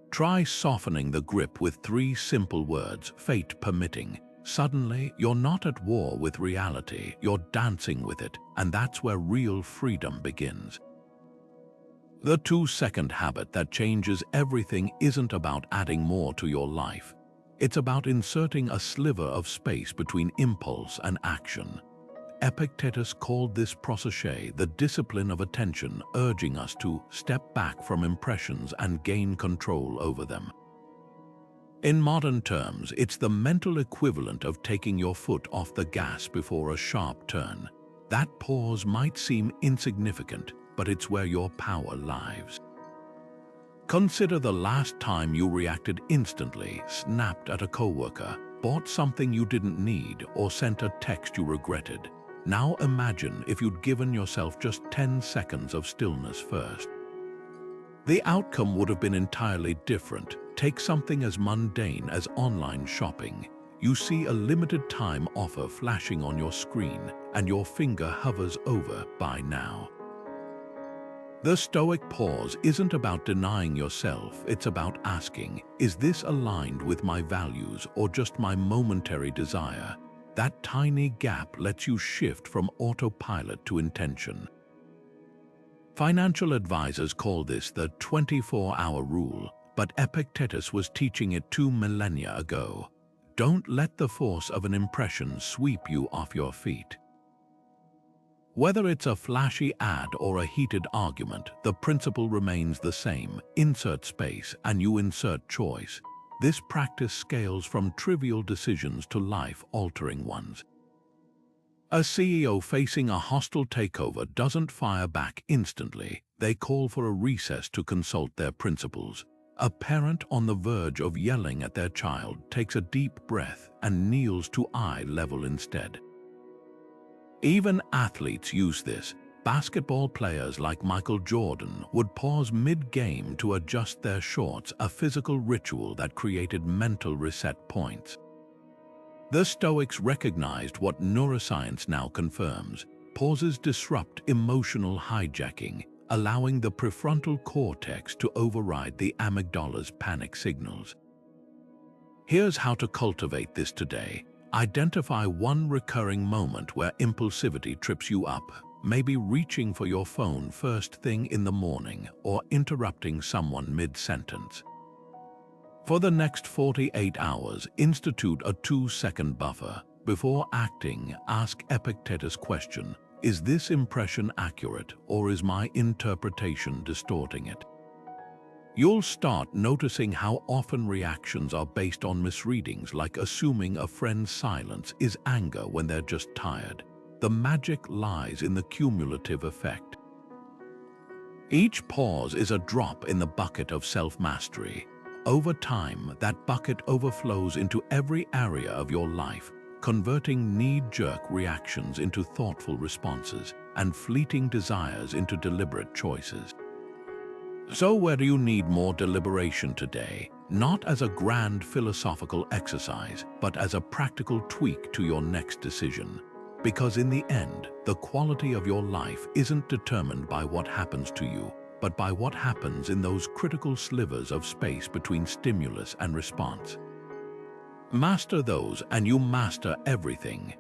Try softening the grip with 3 simple words, fate permitting. Suddenly, you're not at war with reality, you're dancing with it, and that's where real freedom begins. The 2-second habit that changes everything isn't about adding more to your life. It's about inserting a sliver of space between impulse and action. Epictetus called this process the discipline of attention, urging us to step back from impressions and gain control over them. In modern terms, it's the mental equivalent of taking your foot off the gas before a sharp turn. That pause might seem insignificant, but it's where your power lies. Consider the last time you reacted instantly, snapped at a coworker, bought something you didn't need, or sent a text you regretted. Now imagine if you'd given yourself just 10 seconds of stillness first. The outcome would have been entirely different. Take something as mundane as online shopping. You see a limited time offer flashing on your screen, and your finger hovers over "buy now." The Stoic pause isn't about denying yourself, it's about asking, is this aligned with my values or just my momentary desire? That tiny gap lets you shift from autopilot to intention. Financial advisors call this the 24-hour rule, but Epictetus was teaching it 2 millennia ago. Don't let the force of an impression sweep you off your feet. Whether it's a flashy ad or a heated argument, the principle remains the same. Insert space and you insert choice. This practice scales from trivial decisions to life-altering ones. A CEO facing a hostile takeover doesn't fire back instantly. They call for a recess to consult their principles. A parent on the verge of yelling at their child takes a deep breath and kneels to eye level instead. Even athletes use this. Basketball players like Michael Jordan would pause mid-game to adjust their shorts, a physical ritual that created mental reset points. The Stoics recognized what neuroscience now confirms. Pauses disrupt emotional hijacking, allowing the prefrontal cortex to override the amygdala's panic signals. Here's how to cultivate this today. Identify one recurring moment where impulsivity trips you up, maybe reaching for your phone first thing in the morning or interrupting someone mid-sentence. For the next 48 hours, institute a 2-second buffer. Before acting, ask Epictetus' question, is this impression accurate or is my interpretation distorting it? You'll start noticing how often reactions are based on misreadings, like assuming a friend's silence is anger when they're just tired. The magic lies in the cumulative effect. Each pause is a drop in the bucket of self-mastery. Over time, that bucket overflows into every area of your life, converting knee-jerk reactions into thoughtful responses and fleeting desires into deliberate choices. So where do you need more deliberation today? Not as a grand philosophical exercise, but as a practical tweak to your next decision. Because in the end, the quality of your life isn't determined by what happens to you, but by what happens in those critical slivers of space between stimulus and response. Master those and you master everything.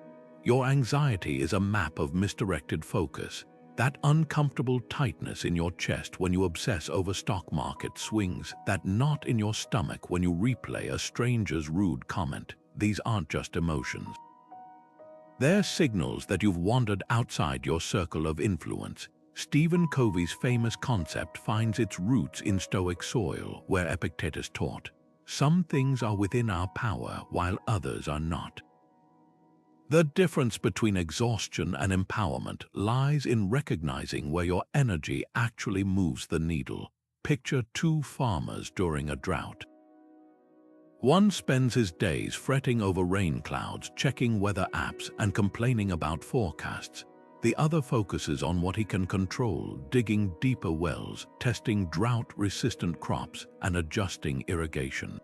Your anxiety is a map of misdirected focus. That uncomfortable tightness in your chest when you obsess over stock market swings, that knot in your stomach when you replay a stranger's rude comment, these aren't just emotions. They're signals that you've wandered outside your circle of influence. Stephen Covey's famous concept finds its roots in Stoic soil, where Epictetus taught, some things are within our power while others are not. The difference between exhaustion and empowerment lies in recognizing where your energy actually moves the needle. Picture 2 farmers during a drought. One spends his days fretting over rain clouds, checking weather apps, and complaining about forecasts. The other focuses on what he can control, digging deeper wells, testing drought-resistant crops, and adjusting irrigation.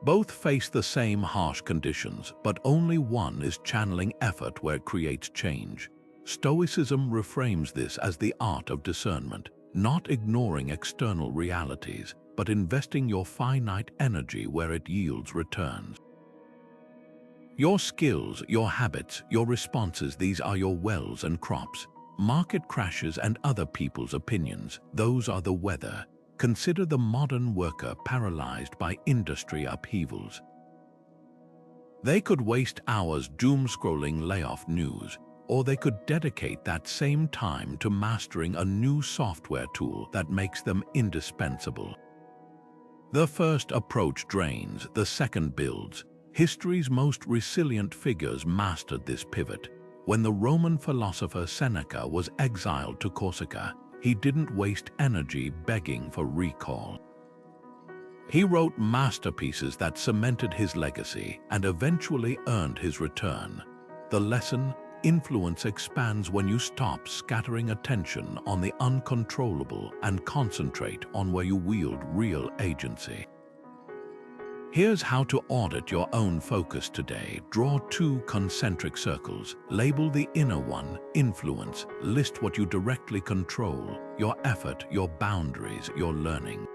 Both face the same harsh conditions, but only one is channeling effort where it creates change. Stoicism reframes this as the art of discernment, not ignoring external realities, but investing your finite energy where it yields returns. Your skills, your habits, your responses, these are your wells and crops. Market crashes and other people's opinions, those are the weather. Consider the modern worker paralyzed by industry upheavals. They could waste hours doom-scrolling layoff news, or they could dedicate that same time to mastering a new software tool that makes them indispensable. The first approach drains, the second builds. History's most resilient figures mastered this pivot. When the Roman philosopher Seneca was exiled to Corsica, he didn't waste energy begging for recall. He wrote masterpieces that cemented his legacy and eventually earned his return. The lesson: influence expands when you stop scattering attention on the uncontrollable and concentrate on where you wield real agency. Here's how to audit your own focus today. Draw 2 concentric circles. Label the inner one, influence. List what you directly control, your effort, your boundaries, your learning.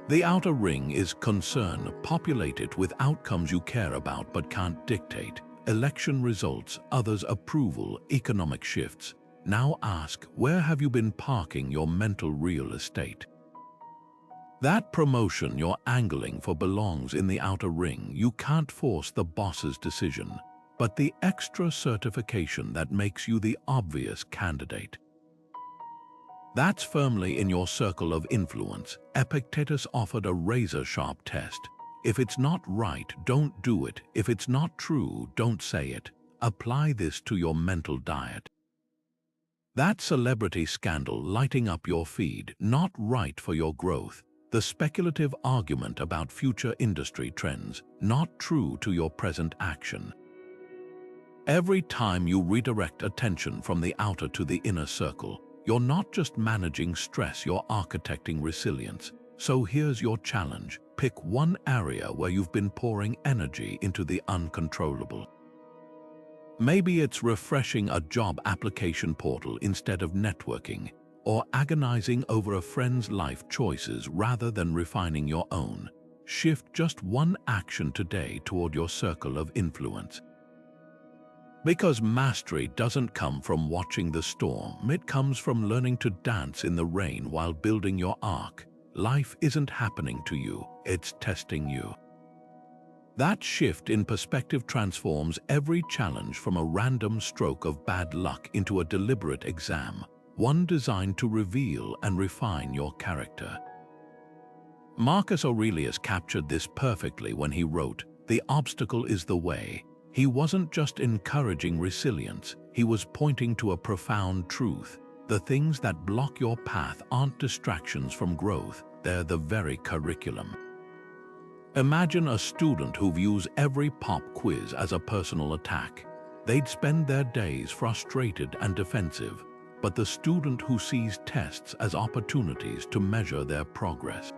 The outer ring is concern. Populate it with outcomes you care about but can't dictate. Election results, others' approval, economic shifts. Now ask, where have you been parking your mental real estate? That promotion you're angling for belongs in the outer ring. You can't force the boss's decision, but the extra certification that makes you the obvious candidate. That's firmly in your circle of influence. Epictetus offered a razor-sharp test. If it's not right, don't do it. If it's not true, don't say it. Apply this to your mental diet. That celebrity scandal lighting up your feed, not right for your growth. The speculative argument about future industry trends, not true to your present action. Every time you redirect attention from the outer to the inner circle, you're not just managing stress, you're architecting resilience. So here's your challenge. Pick one area where you've been pouring energy into the uncontrollable. Maybe it's refreshing a job application portal instead of networking, or agonizing over a friend's life choices rather than refining your own. Shift just one action today toward your circle of influence. Because mastery doesn't come from watching the storm, it comes from learning to dance in the rain while building your ark. Life isn't happening to you, it's testing you. That shift in perspective transforms every challenge from a random stroke of bad luck into a deliberate exam, one designed to reveal and refine your character. Marcus Aurelius captured this perfectly when he wrote, "The obstacle is the way." He wasn't just encouraging resilience, he was pointing to a profound truth. The things that block your path aren't distractions from growth, they're the very curriculum. Imagine a student who views every pop quiz as a personal attack. They'd spend their days frustrated and defensive, but the student who sees tests as opportunities to measure their progress.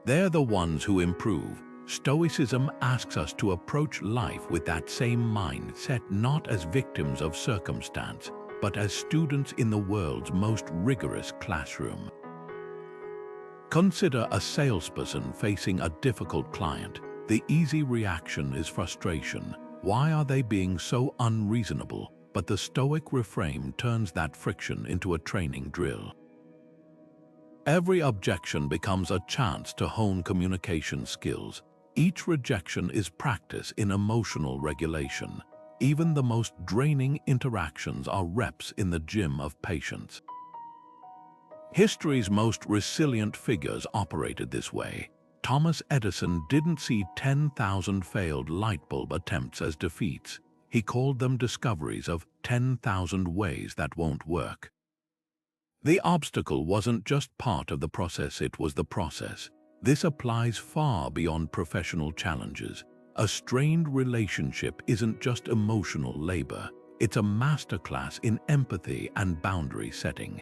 They're the ones who improve. Stoicism asks us to approach life with that same mindset, not as victims of circumstance, but as students in the world's most rigorous classroom. Consider a salesperson facing a difficult client. The easy reaction is frustration. Why are they being so unreasonable? But the Stoic reframe turns that friction into a training drill. Every objection becomes a chance to hone communication skills. Each rejection is practice in emotional regulation. Even the most draining interactions are reps in the gym of patience. History's most resilient figures operated this way. Thomas Edison didn't see 10,000 failed light bulb attempts as defeats. He called them discoveries of 10,000 ways that won't work. The obstacle wasn't just part of the process, it was the process. This applies far beyond professional challenges. A strained relationship isn't just emotional labor, it's a masterclass in empathy and boundary setting.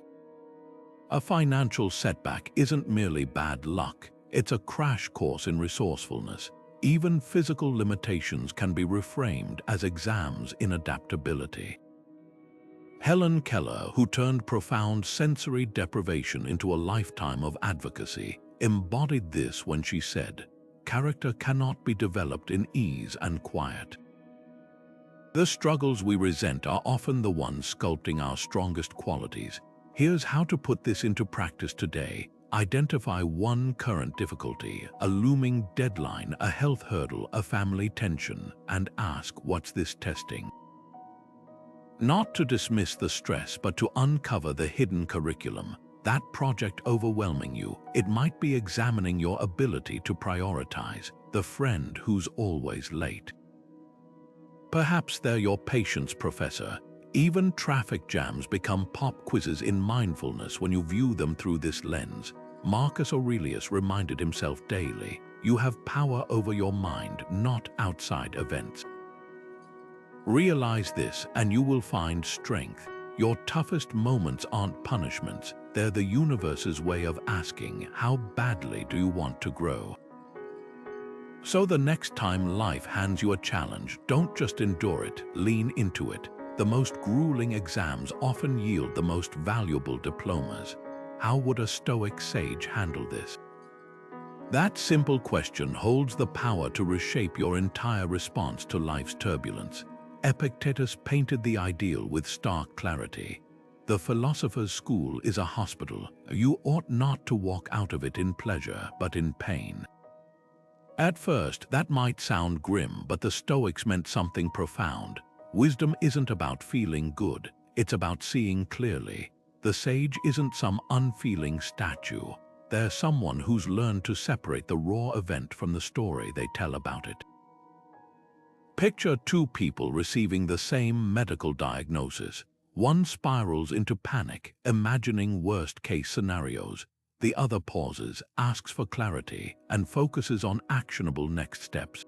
A financial setback isn't merely bad luck, it's a crash course in resourcefulness. Even physical limitations can be reframed as exams in adaptability. Helen Keller, who turned profound sensory deprivation into a lifetime of advocacy, embodied this when she said, "Character cannot be developed in ease and quiet." The struggles we resent are often the ones sculpting our strongest qualities. Here's how to put this into practice today. Identify one current difficulty, a looming deadline, a health hurdle, a family tension, and ask, what's this testing? Not to dismiss the stress, but to uncover the hidden curriculum. That project overwhelming you, it might be examining your ability to prioritize, the friend who's always late. Perhaps they're your patience professor. Even traffic jams become pop quizzes in mindfulness when you view them through this lens. Marcus Aurelius reminded himself daily, you have power over your mind, not outside events. Realize this and you will find strength. Your toughest moments aren't punishments, they're the universe's way of asking, how badly do you want to grow? So the next time life hands you a challenge, don't just endure it, lean into it. The most grueling exams often yield the most valuable diplomas. How would a Stoic sage handle this? That simple question holds the power to reshape your entire response to life's turbulence. Epictetus painted the ideal with stark clarity. The philosopher's school is a hospital. You ought not to walk out of it in pleasure, but in pain. At first, that might sound grim, but the Stoics meant something profound. Wisdom isn't about feeling good, it's about seeing clearly. The sage isn't some unfeeling statue. They're someone who's learned to separate the raw event from the story they tell about it. Picture two people receiving the same medical diagnosis. One spirals into panic, imagining worst-case scenarios. The other pauses, asks for clarity, and focuses on actionable next steps.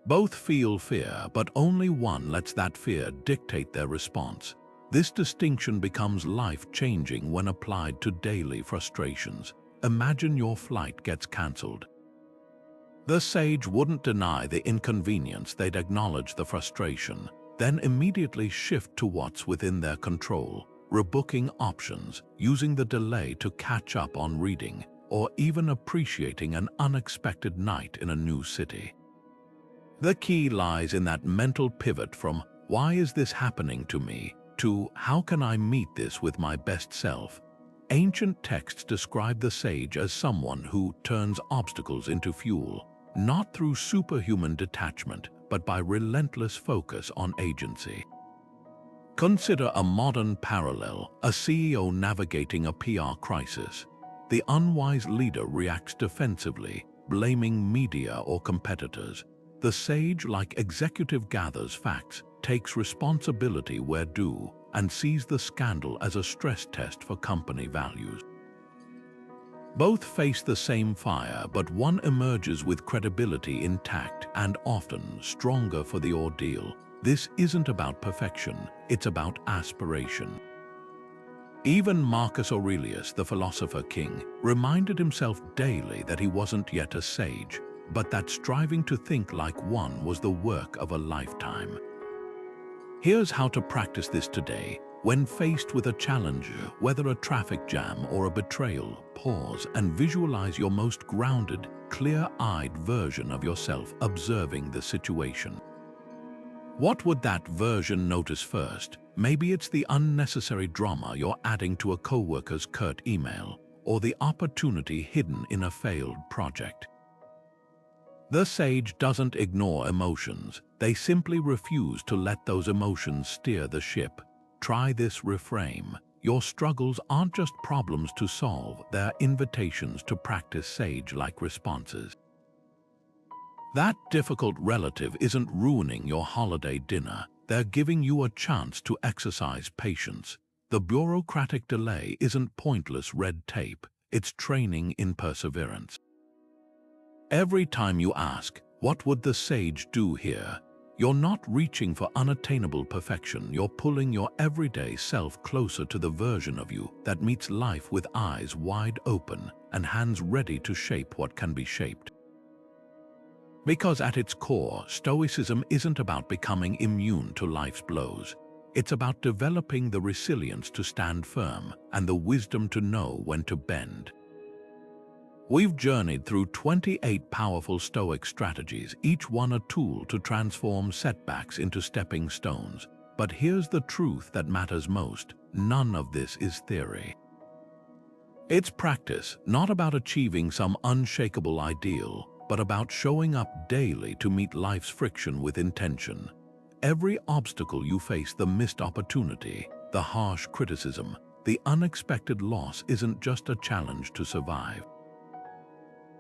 Both feel fear, but only one lets that fear dictate their response. This distinction becomes life-changing when applied to daily frustrations. Imagine your flight gets cancelled. The sage wouldn't deny the inconvenience, they'd acknowledge the frustration, then immediately shift to what's within their control, rebooking options, using the delay to catch up on reading, or even appreciating an unexpected night in a new city. The key lies in that mental pivot from "why is this happening to me?" to "how can I meet this with my best self?" Ancient texts describe the sage as someone who turns obstacles into fuel, not through superhuman detachment, but by relentless focus on agency. Consider a modern parallel, a CEO navigating a PR crisis. The unwise leader reacts defensively, blaming media or competitors. The sage, like executive, gathers facts, takes responsibility where due, and sees the scandal as a stress test for company values. Both face the same fire, but one emerges with credibility intact and often stronger for the ordeal. This isn't about perfection, it's about aspiration. Even Marcus Aurelius, the philosopher king, reminded himself daily that he wasn't yet a sage, but that striving to think like one was the work of a lifetime. Here's how to practice this today. When faced with a challenge, whether a traffic jam or a betrayal, pause and visualize your most grounded, clear-eyed version of yourself observing the situation. What would that version notice first? Maybe it's the unnecessary drama you're adding to a coworker's curt email, or the opportunity hidden in a failed project. The sage doesn't ignore emotions, they simply refuse to let those emotions steer the ship. Try this reframe. Your struggles aren't just problems to solve, they're invitations to practice sage-like responses. That difficult relative isn't ruining your holiday dinner, they're giving you a chance to exercise patience. The bureaucratic delay isn't pointless red tape, it's training in perseverance. Every time you ask, "What would the sage do here?" you're not reaching for unattainable perfection, you're pulling your everyday self closer to the version of you that meets life with eyes wide open and hands ready to shape what can be shaped. Because at its core, Stoicism isn't about becoming immune to life's blows. It's about developing the resilience to stand firm and the wisdom to know when to bend. We've journeyed through 28 powerful Stoic strategies, each one a tool to transform setbacks into stepping stones. But here's the truth that matters most: none of this is theory. It's practice, not about achieving some unshakable ideal, but about showing up daily to meet life's friction with intention. Every obstacle you face, the missed opportunity, the harsh criticism, the unexpected loss, isn't just a challenge to survive.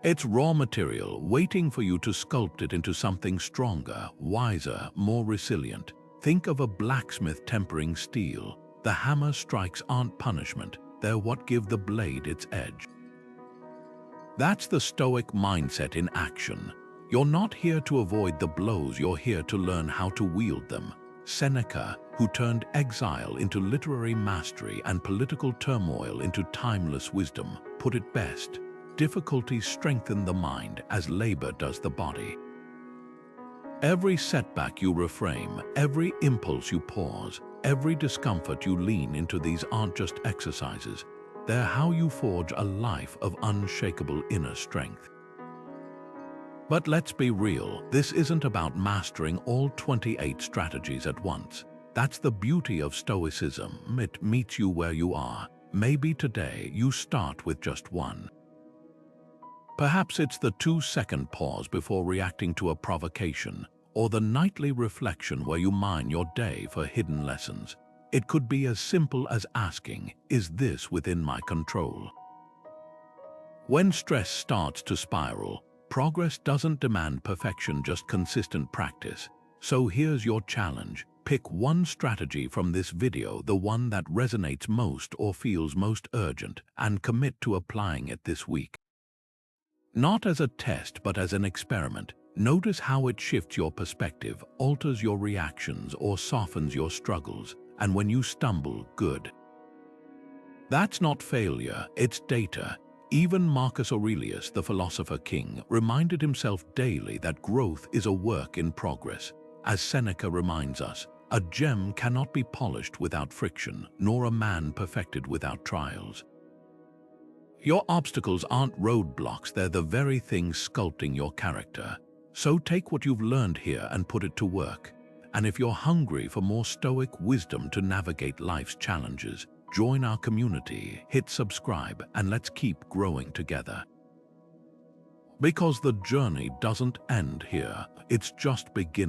It's raw material waiting for you to sculpt it into something stronger, wiser, more resilient. Think of a blacksmith tempering steel. The hammer strikes aren't punishment, they're what give the blade its edge. That's the Stoic mindset in action. You're not here to avoid the blows, you're here to learn how to wield them. Seneca, who turned exile into literary mastery and political turmoil into timeless wisdom, put it best: difficulties strengthen the mind as labor does the body. Every setback you reframe, every impulse you pause, every discomfort you lean into, these aren't just exercises. They're how you forge a life of unshakable inner strength. But let's be real, this isn't about mastering all 28 strategies at once. That's the beauty of Stoicism. It meets you where you are. Maybe today you start with just one. Perhaps it's the 2-second pause before reacting to a provocation, or the nightly reflection where you mine your day for hidden lessons. It could be as simple as asking, is this within my control? When stress starts to spiral, progress doesn't demand perfection, just consistent practice. So here's your challenge. Pick one strategy from this video, the one that resonates most or feels most urgent, and commit to applying it this week. Not as a test, but as an experiment. Notice how it shifts your perspective, alters your reactions, or softens your struggles. And when you stumble, good. That's not failure, it's data. Even Marcus Aurelius, the philosopher king, reminded himself daily that growth is a work in progress. As Seneca reminds us, a gem cannot be polished without friction, nor a man perfected without trials. Your obstacles aren't roadblocks, they're the very things sculpting your character. So take what you've learned here and put it to work. And if you're hungry for more Stoic wisdom to navigate life's challenges, join our community, hit subscribe, and let's keep growing together. Because the journey doesn't end here, it's just beginning.